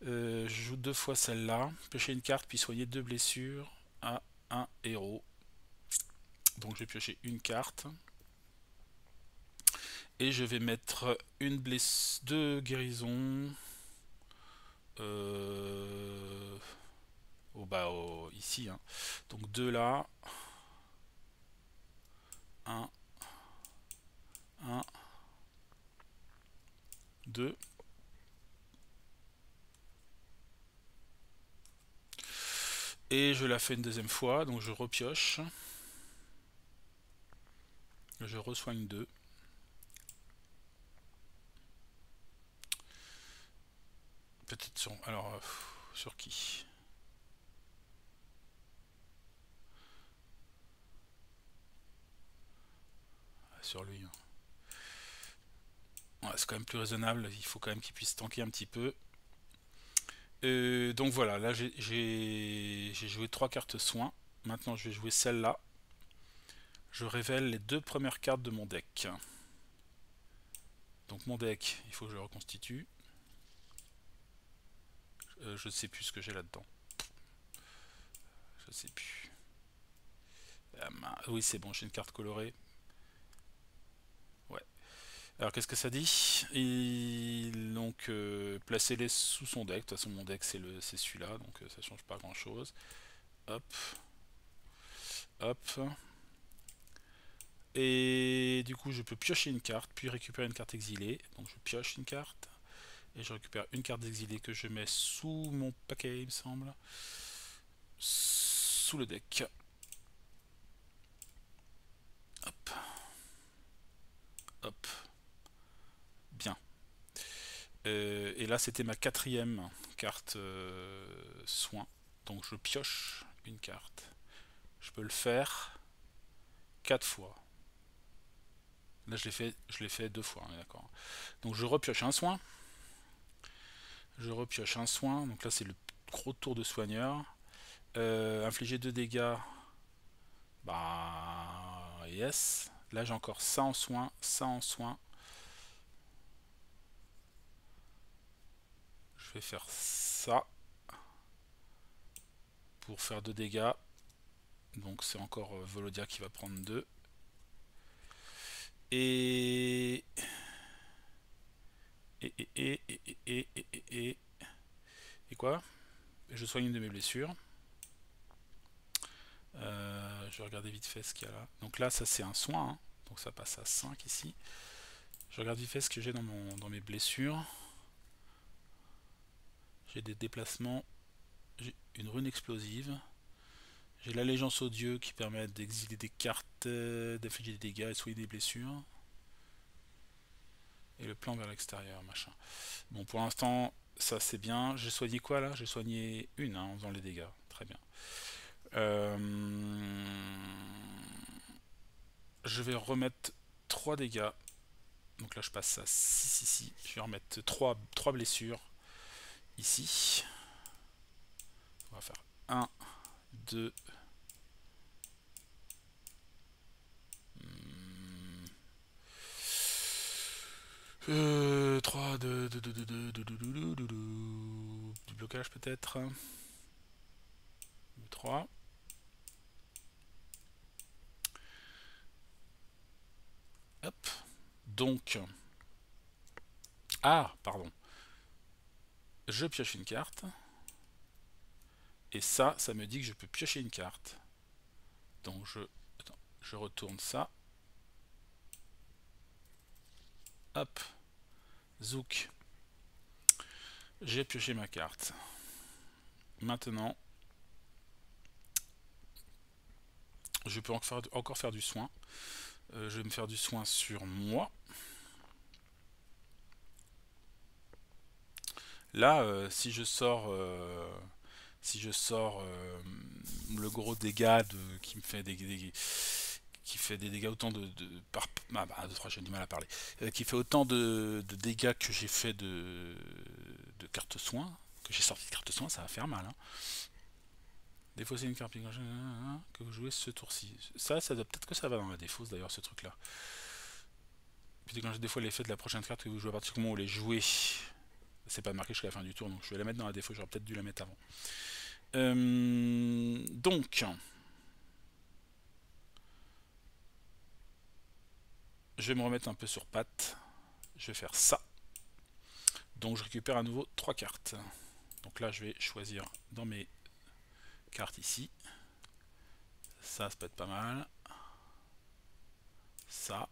Je joue 2 fois celle-là. Piocher une carte, puis soigner 2 blessures à un héros. Donc je vais piocher une carte. Et je vais mettre une blessure, 2 guérisons. Ici. Hein. Donc 2 là. 1, 1, 2. Et je la fais une deuxième fois, donc je repioche. Je resoigne 2. Peut-être sur... Alors, sur qui? Sur lui. Hein. Ouais, c'est quand même plus raisonnable, il faut quand même qu'il puisse tanker un petit peu. Donc voilà, là j'ai joué 3 cartes soins. Maintenant je vais jouer celle-là. Je révèle les 2 premières cartes de mon deck. Donc mon deck, il faut que je le reconstitue. Je ne sais plus ce que j'ai là-dedans. Je sais plus. Oui c'est bon, j'ai une carte colorée. Ouais. Alors qu'est-ce que ça dit? Donc placez-les sous son deck. De toute façon mon deck c'est celui-là, donc ça change pas grand-chose. Hop. Hop. Et du coup je peux piocher une carte, puis récupérer une carte exilée. Donc je pioche une carte. Et je récupère une carte exilée que je mets sous mon paquet il me semble. Sous le deck. Hop. Hop. Bien. Et là c'était ma 4e carte soin. Donc je pioche une carte. Je peux le faire 4 fois. Là je l'ai fait 2 fois, d'accord. Donc je repioche un soin. Je repioche un soin. Donc là c'est le gros tour de soigneur. Infliger 2 dégâts. Bah yes. Là j'ai encore ça en soin, ça en soin. Je vais faire ça pour faire 2 dégâts. Donc c'est encore Volodia qui va prendre 2. Et... Et quoi? Je soigne une de mes blessures. Je vais regarder vite fait ce qu'il y a là. Donc là ça c'est un soin. Hein. Donc ça passe à 5 ici. Je regarde vite fait ce que j'ai dans mes blessures. J'ai des déplacements. J'ai une rune explosive. J'ai l'allégeance aux dieux qui permet d'exiler des cartes, d'infliger des dégâts et soigner des blessures. Et le plan vers l'extérieur, machin. Bon, pour l'instant, ça c'est bien. J'ai soigné quoi là? J'ai soigné une en faisant les dégâts. Très bien. Je vais remettre 3 dégâts. Donc là, je passe à 6 ici. Je vais remettre 3 blessures ici. On va faire 1, 2, 3 du blocage peut-être. 3. Hop. Donc. Ah, pardon. Je pioche une carte. Et ça me dit que je peux piocher une carte. Donc je retourne ça. Hop. Zouk. J'ai pioché ma carte. Maintenant, je peux encore faire du soin. Je vais me faire du soin sur moi. Là, si je sors le gros dégât qui me fait qui fait des dégâts autant par 2-3 j'ai du mal à parler, qui fait autant de dégâts que j'ai fait de cartes soins, que j'ai sorti de cartes soins, ça va faire mal, hein. Défausser une carte que vous jouez ce tour-ci. Ça doit peut-être que ça va dans la défausse d'ailleurs, ce truc là. Puis déclencher des fois l'effet de la prochaine carte que vous jouez à partir du moment où vous les jouez. C'est pas marqué jusqu'à la fin du tour, donc je vais la mettre dans la défaut, j'aurais peut-être dû la mettre avant. Donc, je vais me remettre un peu sur patte. Je vais faire ça. Donc je récupère à nouveau 3 cartes. Donc là je vais choisir dans mes cartes ici. Ça peut être pas mal. Ça.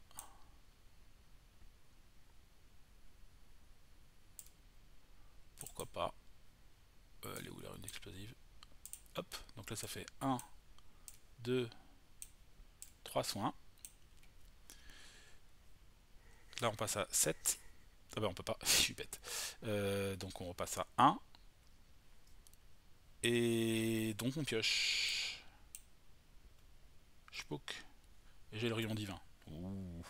Pourquoi pas. Elle est où la rune explosive? Hop, donc là ça fait 1, 2, 3 soins. Là on passe à 7. Ah bah on peut pas, je suis bête. Donc on repasse à 1. Et donc on pioche. Spook. Et j'ai le rayon divin. Ouh,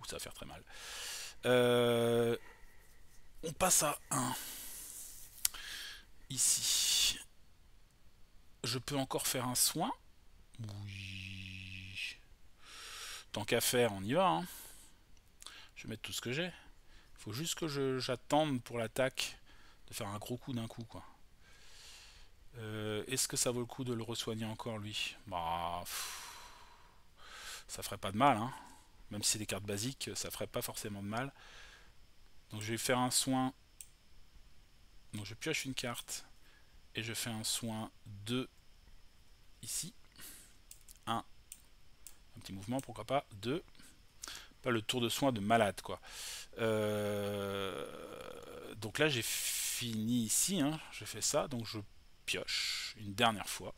ça va faire très mal. On passe à 1. Ici. Je peux encore faire un soin. Oui. Tant qu'à faire, on y va, hein. Je vais mettre tout ce que j'ai. Il faut juste que j'attende pour l'attaque de faire un gros coup d'un coup, quoi. Est-ce que ça vaut le coup de le resoigner encore, lui? Bah, ça ferait pas de mal, hein. Même si c'est des cartes basiques, ça ferait pas forcément de mal. Donc je vais faire un soin. Donc je pioche une carte. Et je fais un soin 2 ici. 1. Un petit mouvement, pourquoi pas. 2. Pas le tour de soin de malade, quoi. Donc là j'ai fini ici, hein. Je fais ça, donc je pioche une dernière fois.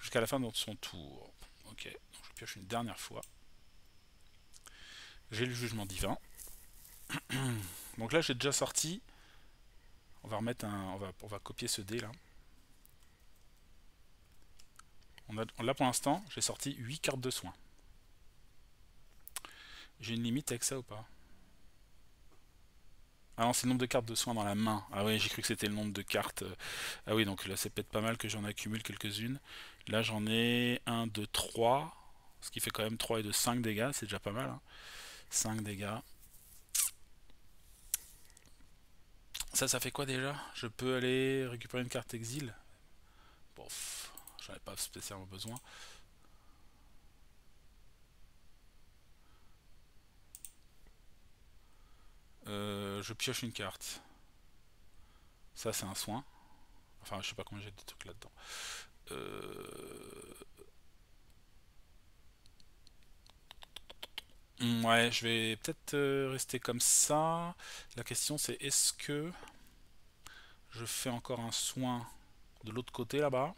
Jusqu'à la fin de son tour. Ok, donc je pioche une dernière fois. J'ai le jugement divin. Donc là j'ai déjà sorti. On va remettre on va copier ce dé là. Là pour l'instant, j'ai sorti 8 cartes de soins. J'ai une limite avec ça ou pas? Ah non, c'est le nombre de cartes de soins dans la main. Ah oui, j'ai cru que c'était le nombre de cartes. Ah oui, donc là c'est peut-être pas mal que j'en accumule quelques-unes. Là j'en ai 1, 2, 3. Ce qui fait quand même 3 et 2, 5 dégâts. C'est déjà pas mal, hein. 5 dégâts. Ça fait quoi déjà? Je peux aller récupérer une carte exil? Bof, j'en ai pas spécialement besoin. Je pioche une carte. Ça c'est un soin. Enfin, je sais pas combien j'ai de trucs là-dedans. Ouais, je vais peut-être rester comme ça. La question c'est est-ce que Je fais encore un soin de l'autre côté là-bas.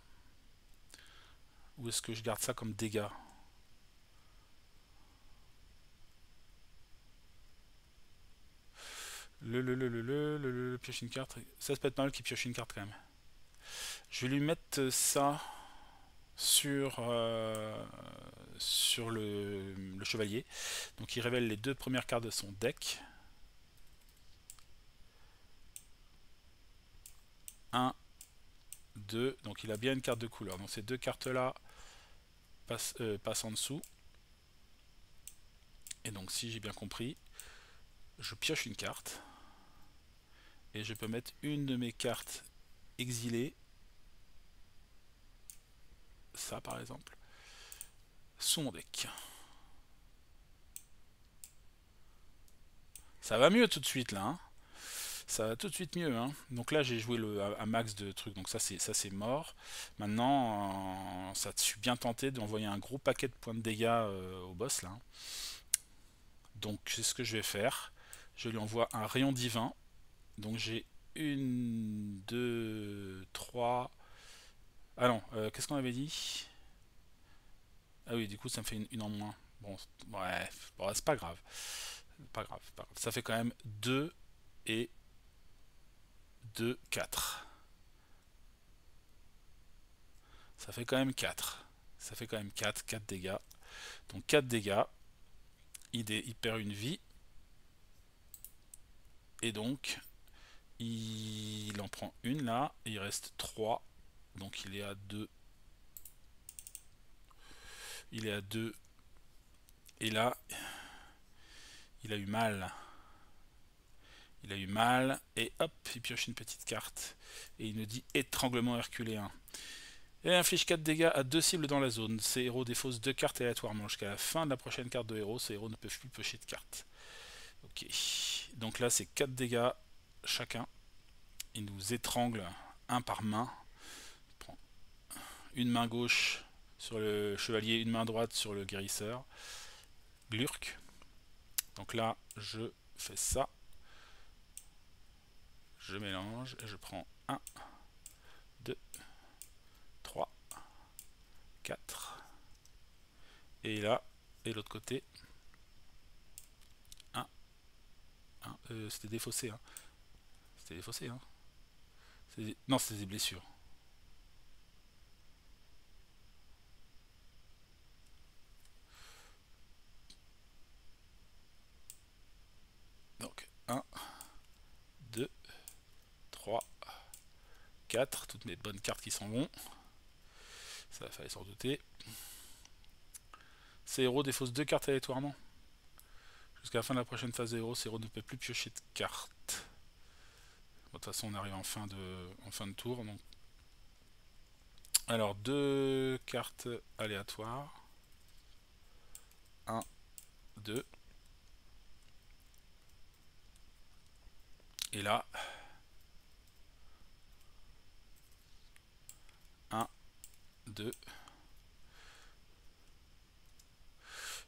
Ou est-ce que je garde ça comme dégâts? Pioche une carte. Ça peut être mal qu'il pioche une carte quand même. Je vais lui mettre ça sur, sur le chevalier. Donc il révèle les deux premières cartes de son deck. 1, 2. Donc il a bien une carte de couleur. Donc ces deux cartes-là passent en dessous. Et donc si j'ai bien compris, je pioche une carte. Et je peux mettre une de mes cartes exilées, ça par exemple, sous mon deck. Ça va mieux tout de suite là. Hein. Ça va tout de suite mieux. Hein. Donc là j'ai joué un max de trucs, donc ça c'est mort. Maintenant, ça te suis bien tenté d'envoyer un gros paquet de points de dégâts au boss là. Donc c'est ce que je vais faire. Je lui envoie un rayon divin. Donc j'ai 1, 2, 3. Ah non, qu'est-ce qu'on avait dit? Ah oui, du coup ça me fait une en moins. Bon, ouais, bon, c'est pas grave. Pas grave, pas grave. Ça fait quand même 2 et 2, 4. Ça fait quand même 4. Ça fait quand même 4 dégâts. Donc 4 dégâts. Il perd une vie. Et donc, il en prend une là. Et il reste 3. Donc il est à 2. Il est à 2. Et là, il a eu mal. Il a eu mal. Et hop, il pioche une petite carte. Et il nous dit étranglement herculéen. Et inflige 4 dégâts à 2 cibles dans la zone. Ces héros défaussent 2 cartes aléatoirement. Jusqu'à la fin de la prochaine carte de héros, ces héros ne peuvent plus piocher de cartes. Ok. Donc là, c'est 4 dégâts chacun. Il nous étrangle un par main. Il prend une main gauche sur le chevalier, une main droite sur le guérisseur. Glurk. Donc là, je fais ça. Je mélange et je prends 1, 2, 3, 4. Et là, et l'autre côté, 1, 1. C'était défaussé. Hein. C'était défaussé. Hein. Non, c'était des blessures. Donc 1, 2, 3, 4. Toutes mes bonnes cartes qui s'en vont. Ça fallait s'en douter. Ces héros défaussent 2 cartes aléatoirement. Jusqu'à la fin de la prochaine phase de héros, ces héros ne peuvent plus piocher de cartes. Bon, de toute façon, on arrive en fin de tour. Donc. Alors, 2 cartes aléatoires. 1, 2. Et là, 1, 2.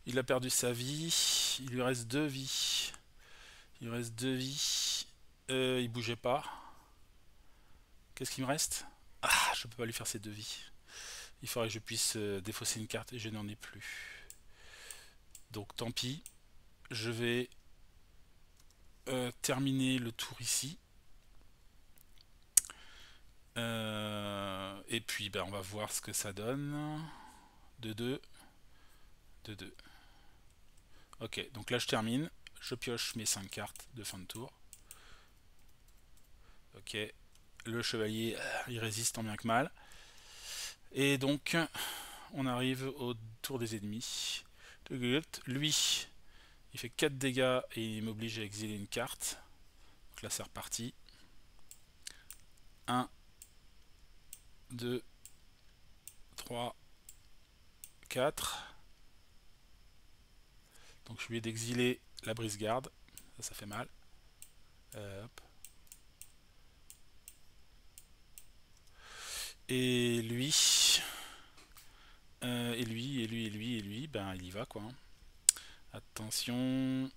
Il a perdu sa vie. Il lui reste 2 vies. Il lui reste 2 vies. Il bougeait pas. Qu'est-ce qu'il me reste? Ah, je peux pas lui faire ces 2 vies. Il faudrait que je puisse défausser une carte et je n'en ai plus. Donc tant pis. Je vais terminer le tour ici. Et puis ben, on va voir ce que ça donne. 2-2. 2-2. Ok, donc là je termine. Je pioche mes 5 cartes de fin de tour. Ok, le chevalier il résiste tant bien que mal. Et donc on arrive au tour des ennemis. Lui, il fait 4 dégâts et il m'oblige à exiler une carte. Donc là c'est reparti. 1, 2, 3, 4. Donc je lui ai d'exiler la brise-garde. Ça fait mal. Hop. Et lui, et lui, ben il y va quoi. Attention.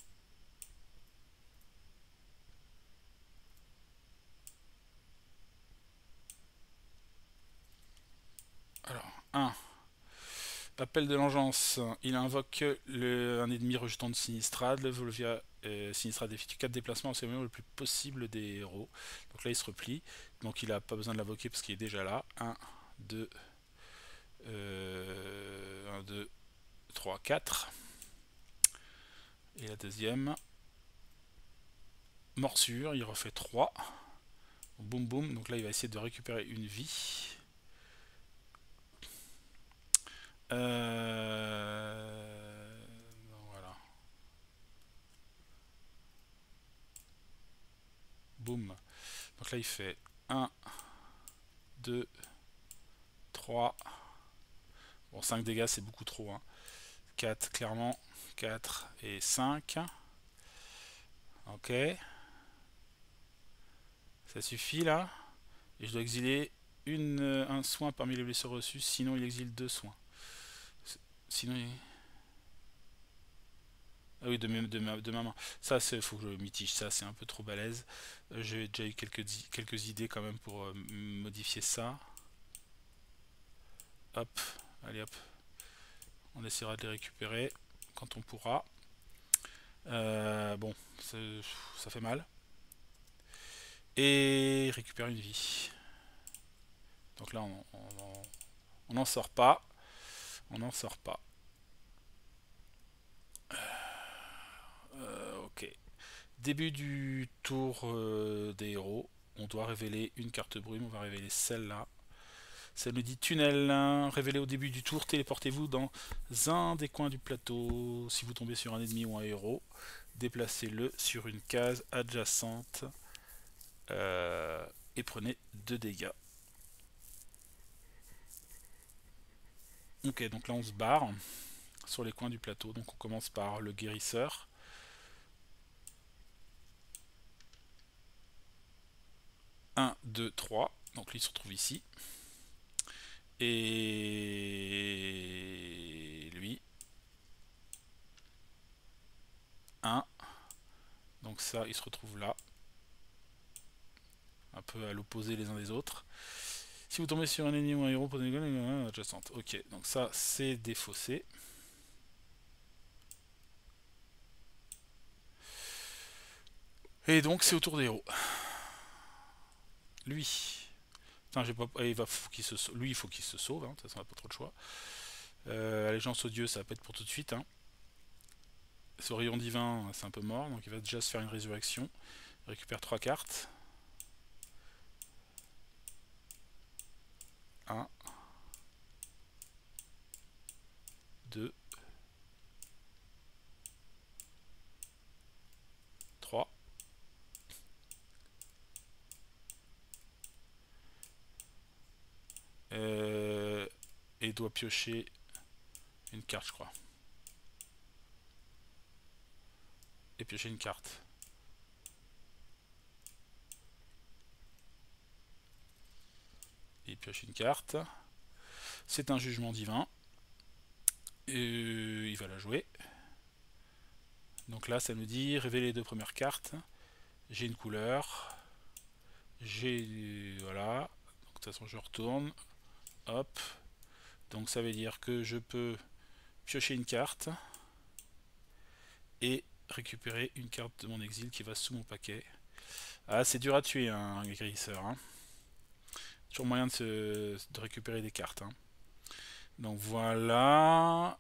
1. Appel de l'engeance. Il invoque un ennemi rejetant de Sinistrade. Le Volvia Sinistrade effectue 4 déplacements au le plus possible des héros. Donc là il se replie. Donc il n'a pas besoin de l'invoquer parce qu'il est déjà là. 1, 2, 1, 2, 3, 4. Et la deuxième. Morsure, il refait 3. Boum boum. Donc là il va essayer de récupérer une vie. Voilà. Boum. Donc là il fait 1, 2, 3. Bon, 5 dégâts c'est beaucoup trop. Hein. 4 clairement. 4 et 5. Ok. Ça suffit là. Et je dois exiler un soin parmi les blessures reçues. Sinon il exile 2 soins. Sinon il... Ah oui, de ma main. Ça, il faut que je mitige. Ça, c'est un peu trop balèze. J'ai déjà eu quelques idées quand même pour modifier ça. Hop, allez hop. On essaiera de les récupérer quand on pourra. Bon, ça fait mal. Et récupérer une vie. Donc là, on n'en sort pas. On n'en sort pas. Ok. Début du tour des héros. On doit révéler une carte brume. On va révéler celle-là. Ça me dit tunnel. Révélé au début du tour. Téléportez-vous dans un des coins du plateau. Si vous tombez sur un ennemi ou un héros, déplacez-le sur une case adjacente. Et prenez 2 dégâts. Ok, donc là on se barre sur les coins du plateau. Donc on commence par le guérisseur. Un, 2, 3. Donc lui il se retrouve ici. Et lui. 1. Donc ça il se retrouve là. Un peu à l'opposé les uns des autres. Si vous tombez sur un ennemi ou un héros, prenez une adjacente. Ok, donc ça c'est défaussé. Et donc c'est au tour des héros. Lui. Putain, j'ai pas. Faut qu'il se sauve. Lui, il faut qu'il se sauve. Hein. De toute façon, on n'a pas trop de choix. Allégeance aux dieux, ça va pas être pour tout de suite. Hein. Ce rayon divin, c'est un peu mort. Donc il va déjà se faire une résurrection. Il récupère 3 cartes. 1. 2. 3. Et doit piocher une carte, je crois. Et piocher une carte. Il pioche une carte. C'est un jugement divin. Et il va la jouer. Donc là, ça nous dit révéler les 2 premières cartes. J'ai une couleur. J'ai. Voilà. Donc, de toute façon, je retourne. Hop. Donc ça veut dire que je peux piocher une carte et récupérer une carte de mon exil qui va sous mon paquet. Ah, c'est dur à tuer un guérisseur. Hein. Toujours moyen de récupérer des cartes. Hein. Donc voilà.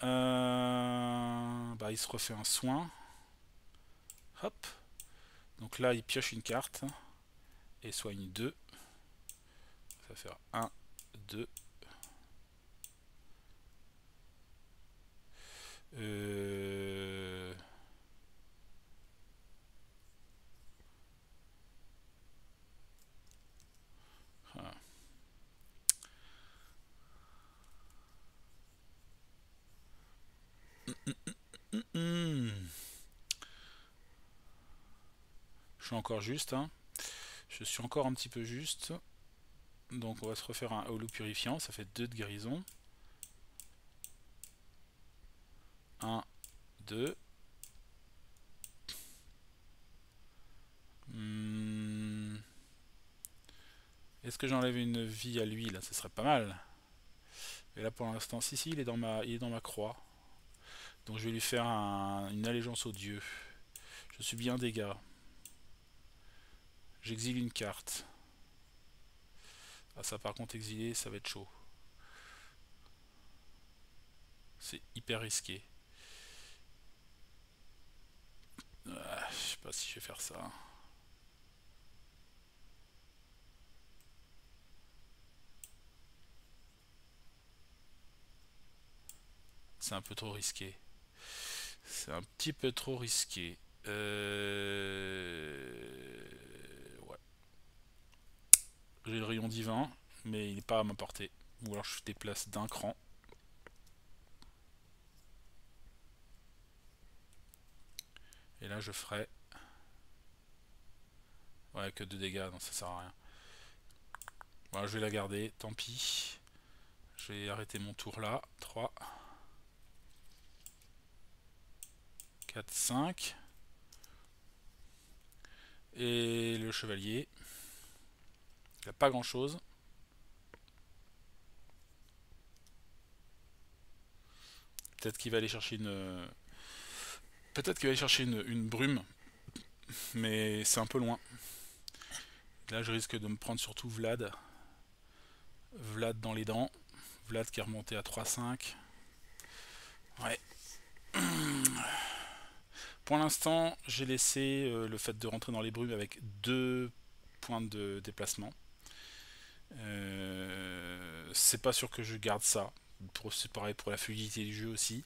Bah, il se refait un soin. Hop. Donc là, il pioche une carte et soigne 2. Ça va faire 1, 2. Ah. Je suis encore juste. Hein. Je suis encore un petit peu juste. Donc on va se refaire un holo purifiant. Ça fait 2 de guérison. 1, 2. Est-ce que j'enlève une vie à lui là? Ce serait pas mal. Et là pour l'instant, si il est dans ma croix. Donc je vais lui faire une allégeance au dieu. Je subis un dégât. J'exile une carte. Ah ça par contre exiler ça va être chaud. C'est hyper risqué. Ah, je sais pas si je vais faire ça. C'est un peu trop risqué. C'est un petit peu trop risqué. Ouais. J'ai le rayon divin, mais il n'est pas à ma portée. Ou alors je déplace d'un cran. Et là je ferai... Ouais, que 2 dégâts, donc ça sert à rien. Voilà, je vais la garder, tant pis. Je vais arrêter mon tour là. 3, 4, 5. Et le chevalier. Il n'a pas grand chose. Peut-être qu'il va aller chercher une... Peut-être qu'il va aller chercher une brume. Mais c'est un peu loin. Là je risque de me prendre surtout Vlad. Vlad dans les dents. Vlad qui est remonté à 3-5. Ouais. Pour l'instant, j'ai laissé le fait de rentrer dans les brumes avec 2 points de déplacement. C'est pas sûr que je garde ça. C'est pareil pour la fluidité du jeu aussi.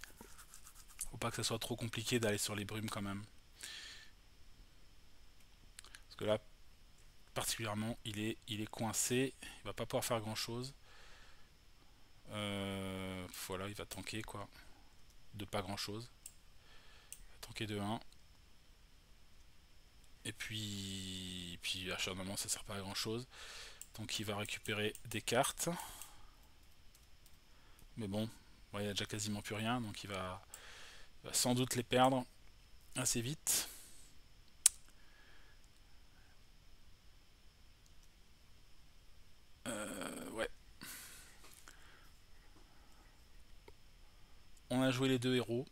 Faut pas que ça soit trop compliqué d'aller sur les brumes quand même. Parce que là, particulièrement, il est coincé. Il va pas pouvoir faire grand chose. Voilà, il va tanker quoi. De pas grand chose. Il va tanker de 1. Et puis acharnement ça sert pas à grand chose. Donc il va récupérer des cartes. Mais bon, il n'y a déjà quasiment plus rien. Donc il va sans doute les perdre assez vite. Ouais. On a joué les 2 héros.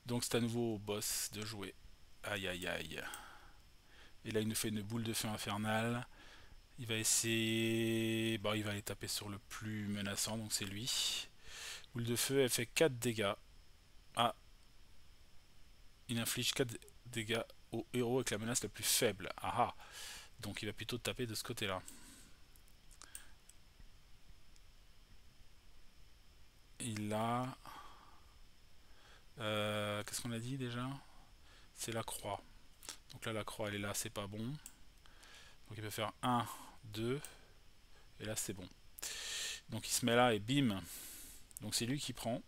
Donc c'est à nouveau au boss de jouer. Aïe aïe aïe. Et là il nous fait une boule de feu infernale. Il va essayer... Bon, il va aller taper sur le plus menaçant, donc c'est lui. Boule de feu, elle fait 4 dégâts. Ah. Il inflige 4 dégâts au héros avec la menace la plus faible. Ah ah. Donc il va plutôt taper de ce côté-là. Il a... Qu'est-ce qu'on a dit déjà? C'est la croix. Donc là la croix elle est là, c'est pas bon. Donc il peut faire 1, 2. Et là c'est bon. Donc il se met là et bim. Donc c'est lui qui prend.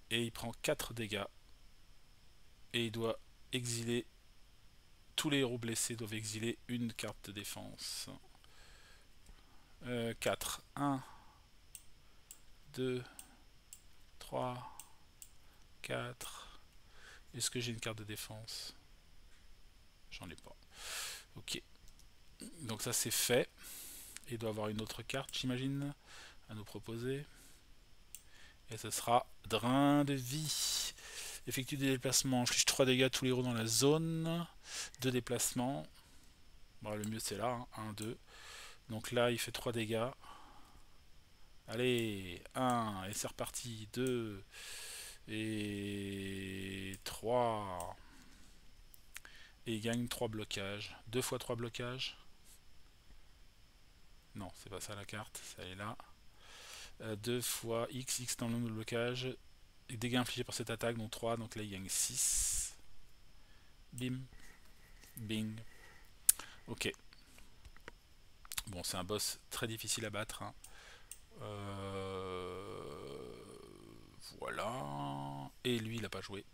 Et il prend 4 dégâts. Et il doit exiler... Tous les héros blessés doivent exiler une carte de défense. 4. 1, 2, 3, 4. Est-ce que j'ai une carte de défense? J'en ai pas. Ok. Donc ça c'est fait. Il doit avoir une autre carte, j'imagine, à nous proposer. Et ce sera drain de vie. Effectue des déplacements. Inflige 3 dégâts à tous les héros dans la zone. 2 déplacements. Bon, le mieux c'est là. 1, 2. Donc là il fait 3 dégâts. Allez, 1. Et c'est reparti. 2. Et 3. Et il gagne 3 blocages. 2 fois 3 blocages. Non, c'est pas ça la carte. Ça est là. 2 fois X. X dans le nombre de blocages. Et dégâts infligés par cette attaque. Donc 3. Donc là il gagne 6. Bim. Bing. Ok. Bon, c'est un boss très difficile à battre. Hein. Voilà. Et lui, il n'a pas joué.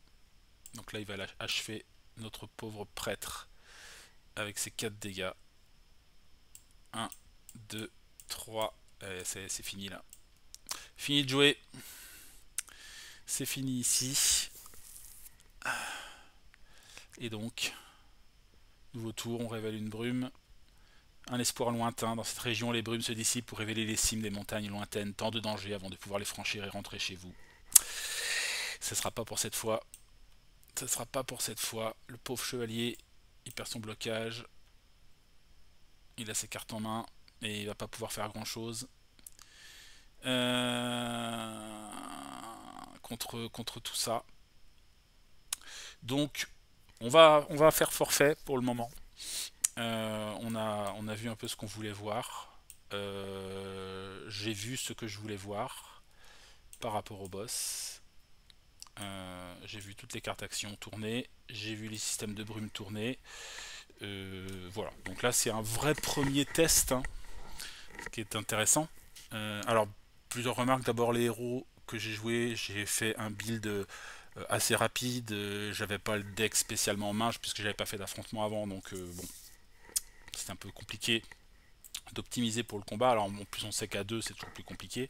Donc là, il va achever notre pauvre prêtre avec ses 4 dégâts. 1, 2, 3. C'est fini là. Fini de jouer. C'est fini ici. Et donc, nouveau tour, on révèle une brume. Un espoir lointain. Dans cette région, les brumes se dissipent pour révéler les cimes des montagnes lointaines. Tant de dangers avant de pouvoir les franchir et rentrer chez vous. Ce sera pas pour cette fois. Ce sera pas pour cette fois. Le pauvre chevalier, il perd son blocage. Il a ses cartes en main. Et il va pas pouvoir faire grand chose. Contre tout ça. Donc, on va faire forfait pour le moment. On a vu un peu ce qu'on voulait voir. J'ai vu ce que je voulais voir par rapport au boss. J'ai vu toutes les cartes actions tourner. J'ai vu les systèmes de brume tourner. Voilà. Donc là, c'est un vrai premier test, hein, ce qui est intéressant. Alors, plusieurs remarques. D'abord, les héros que j'ai joué, j'ai fait un build assez rapide. J'avais pas le deck spécialement en main puisque j'avais pas fait d'affrontement avant, donc bon, c'était un peu compliqué d'optimiser pour le combat. Alors en plus on sait qu'à deux c'est toujours plus compliqué.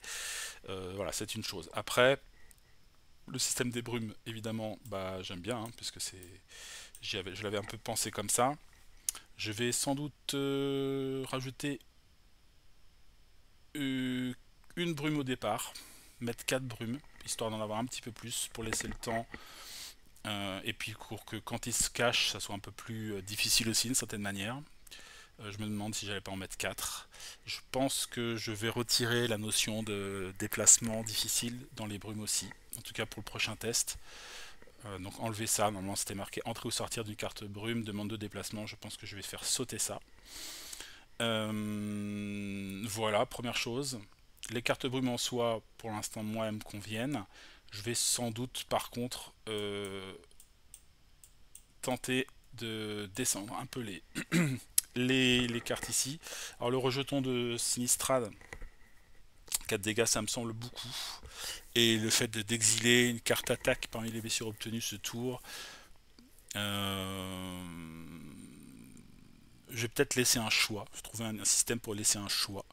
Voilà, c'est une chose. Après, le système des brumes, évidemment, bah j'aime bien, hein, puisque je l'avais un peu pensé comme ça. Je vais sans doute rajouter une brume au départ, mettre 4 brumes, histoire d'en avoir un petit peu plus pour laisser le temps. Et puis pour que quand il se cache, ça soit un peu plus difficile aussi d'une certaine manière. Je me demande si j'allais pas en mettre 4. Je pense que je vais retirer la notion de déplacement difficile dans les brumes aussi. En tout cas pour le prochain test. Donc enlever ça. Normalement c'était marqué entrer ou sortir d'une carte brume, demande de déplacement. Je pense que je vais faire sauter ça. Voilà, première chose. Les cartes brumes en soi, pour l'instant, moi, elles me conviennent. Je vais sans doute, par contre, tenter de descendre un peu les cartes ici. Alors le rejeton de Sinistrad, 4 dégâts, ça me semble beaucoup. Et le fait d'exiler une carte attaque parmi les blessures obtenues ce tour, je vais peut-être laisser un choix. Je trouve un système pour laisser un choix.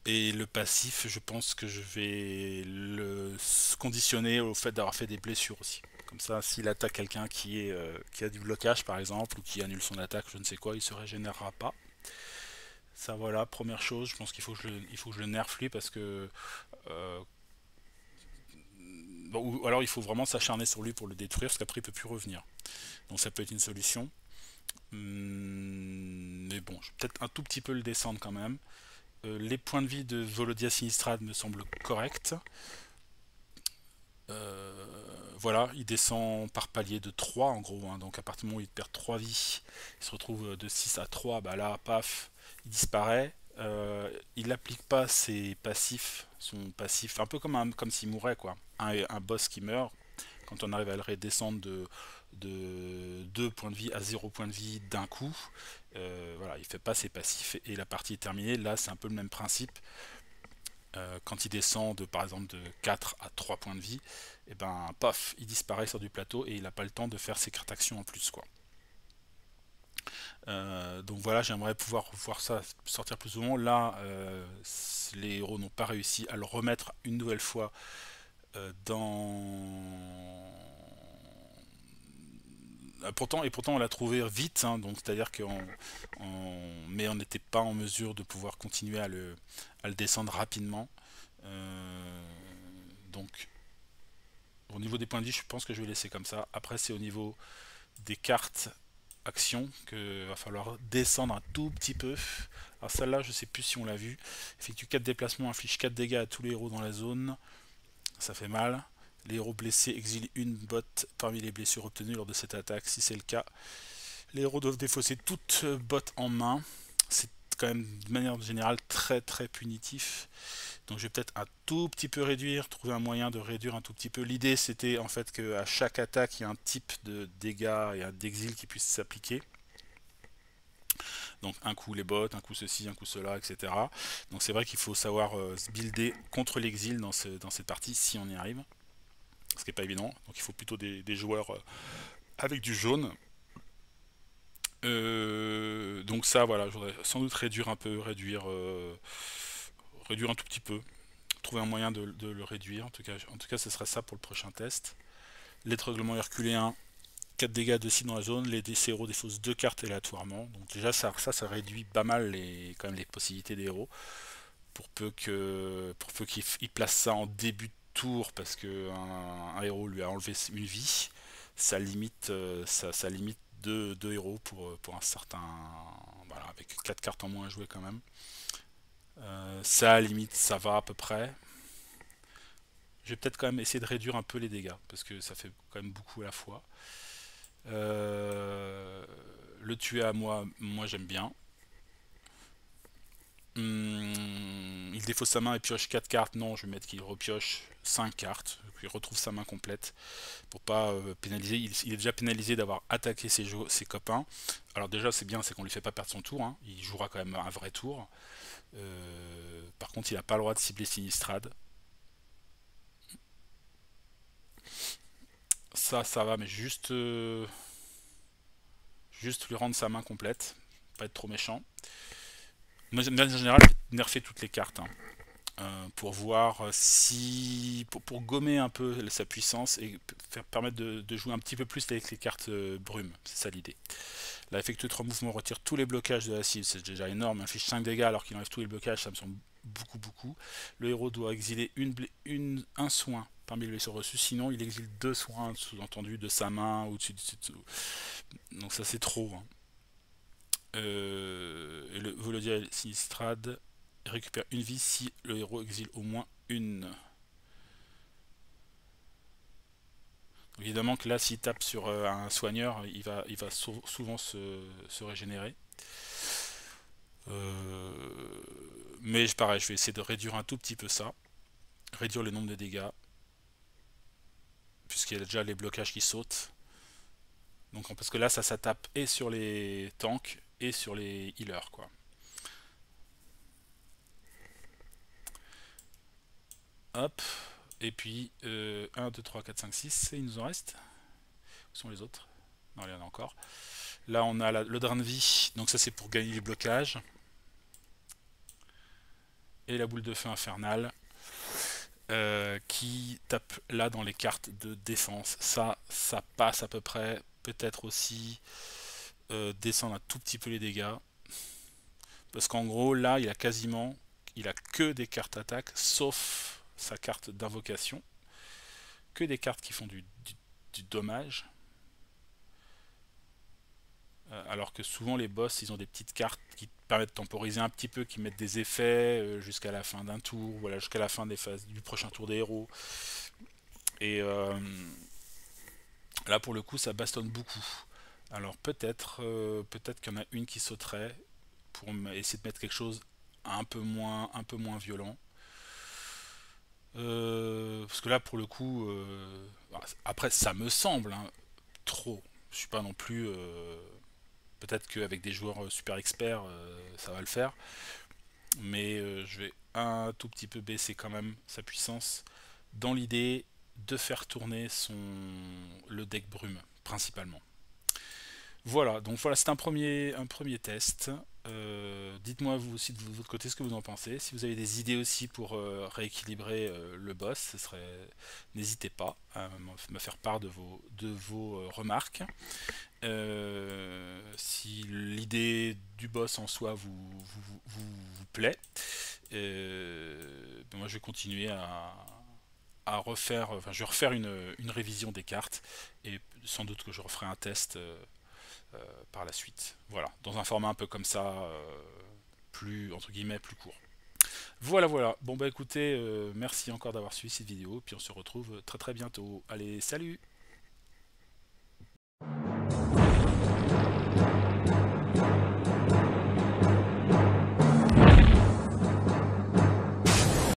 Et le passif, je pense que je vais le conditionner au fait d'avoir fait des blessures aussi. Comme ça, s'il attaque quelqu'un qui a du blocage par exemple, ou qui annule son attaque, je ne sais quoi, il se régénérera pas. Ça voilà, première chose, je pense il faut que je le nerf lui parce que... bon, ou alors il faut vraiment s'acharner sur lui pour le détruire, parce qu'après il peut plus revenir. Donc ça peut être une solution. Mais bon, je vais peut-être un tout petit peu le descendre quand même. Les points de vie de Volodia Sinistrad me semblent corrects. Voilà, il descend par palier de 3 en gros, hein, donc à partir du moment où il perd 3 vies, il se retrouve de 6 à 3, bah là, paf, il disparaît. Il n'applique pas ses passifs, son passif, un peu comme s'il mourait quoi. Un boss qui meurt, quand on arrive à le redescendre de 2 points de vie à 0 points de vie d'un coup, voilà, il fait pas ses passifs et la partie est terminée. Là, c'est un peu le même principe. Quand il descend par exemple de 4 à 3 points de vie, et ben paf, il disparaît sur du plateau et il n'a pas le temps de faire ses cartes actions en plus quoi. Donc voilà, j'aimerais pouvoir voir ça sortir plus souvent. Là, les héros n'ont pas réussi à le remettre une nouvelle fois dans... pourtant on l'a trouvé vite, hein, donc c'est-à-dire mais on n'était pas en mesure de pouvoir continuer à le descendre rapidement. Donc au niveau des points de vie, je pense que je vais laisser comme ça. Après, c'est au niveau des cartes actions qu'il va falloir descendre un tout petit peu. Alors celle-là, je sais plus si on l'a vu. Effectue 4 déplacements, inflige 4 dégâts à tous les héros dans la zone. Ça fait mal. Les héros blessés exilent une botte parmi les blessures obtenues lors de cette attaque. Si c'est le cas, les héros doivent défausser toute botte en main. C'est quand même de manière générale très très punitif. Donc je vais peut-être un tout petit peu réduire, trouver un moyen de réduire un tout petit peu. L'idée c'était en fait qu'à chaque attaque il y a un type de dégâts et d'exil qui puisse s'appliquer. Donc un coup les bottes, un coup ceci, un coup cela, etc. Donc c'est vrai qu'il faut savoir se builder contre l'exil dans cette partie si on y arrive. Ce qui n'est pas évident. Donc il faut plutôt des joueurs avec du jaune. Donc ça voilà, je voudrais sans doute réduire un peu, réduire un tout petit peu. Trouver un moyen de le réduire. En tout cas, ce serait ça pour le prochain test. L'étranglement herculéen, 4 dégâts de cible dans la zone, les héros défaussent 2 cartes aléatoirement. Donc déjà ça réduit pas mal quand même les possibilités des héros. Pour peu qu'il place ça en début de tour parce que un héros lui a enlevé une vie, ça limite, ça limite deux héros pour un certain. Voilà, avec 4 cartes en moins à jouer quand même. Ça limite, ça va à peu près. Je vais peut-être quand même essayer de réduire un peu les dégâts parce que ça fait quand même beaucoup à la fois. Le tuer à moi j'aime bien. Il défausse sa main et pioche 4 cartes. Non, je vais mettre qu'il repioche 5 cartes. Il retrouve sa main complète pour pas pénaliser. Il est déjà pénalisé d'avoir attaqué ses copains. Alors déjà c'est bien, c'est qu'on lui fait pas perdre son tour. Hein. Il jouera quand même un vrai tour. Par contre il n'a pas le droit de cibler Sinistrad. Ça va, mais juste lui rendre sa main complète. Pas être trop méchant. Moi, en général, nerfer toutes les cartes. Hein. Pour voir si. Pour gommer un peu sa puissance et permettre de jouer un petit peu plus avec les cartes brumes. C'est ça l'idée. Là, effectuer 3 mouvements, retire tous les blocages de la cible. C'est déjà énorme. Il inflige 5 dégâts alors qu'il enlève tous les blocages. Ça me semble beaucoup. Le héros doit exiler un soin parmi les blessures reçues. Sinon, il exile 2 soins, sous-entendu, de sa main ou dessus. Donc, ça, c'est trop. Hein. Et le Volodia Sinistrad récupère une vie si le héros exile au moins une. Évidemment que là, s'il tape sur un soigneur, il va souvent se régénérer. Mais pareil, je vais essayer de réduire un tout petit peu ça. Réduire le nombre de dégâts. Puisqu'il y a déjà les blocages qui sautent. Donc, parce que là, ça tape et sur les tanks et sur les healers, quoi. Hop. Et puis 1, 2, 3, 4, 5, 6. Et il nous en reste. Où sont les autres? Non, il y en a encore. Là, on a le drain de vie. Donc ça, c'est pour gagner les blocages. Et la boule de feu infernale. Qui tape là dans les cartes de défense. Ça passe à peu près. Peut-être aussi descendre un tout petit peu les dégâts. Parce qu'en gros, là, il a que des cartes attaque, sauf sa carte d'invocation. Que des cartes qui font du dommage. Alors que souvent les boss ils ont des petites cartes qui permettent de temporiser un petit peu, qui mettent des effets jusqu'à la fin d'un tour, voilà, jusqu'à la fin des phases du prochain tour des héros. Et là pour le coup ça bastonne beaucoup. Alors peut-être qu'il y en a une qui sauterait pour essayer de mettre quelque chose un peu moins violent. Parce que là pour le coup, après ça me semble hein, trop. Je suis pas non plus. Peut-être qu'avec des joueurs super experts, ça va le faire. Mais je vais un tout petit peu baisser quand même sa puissance dans l'idée de faire tourner le deck brume principalement. Voilà, donc voilà, c'est un premier test. Dites-moi vous aussi de votre côté ce que vous en pensez. Si vous avez des idées aussi pour rééquilibrer le boss, n'hésitez pas à me faire part de vos remarques. Si l'idée du boss en soi vous plaît, moi je vais continuer à refaire, enfin je vais refaire une révision des cartes et sans doute que je referai un test par la suite. Voilà, dans un format un peu comme ça, plus entre guillemets plus court. Voilà. Bon bah écoutez, merci encore d'avoir suivi cette vidéo, puis on se retrouve très bientôt. Allez, salut!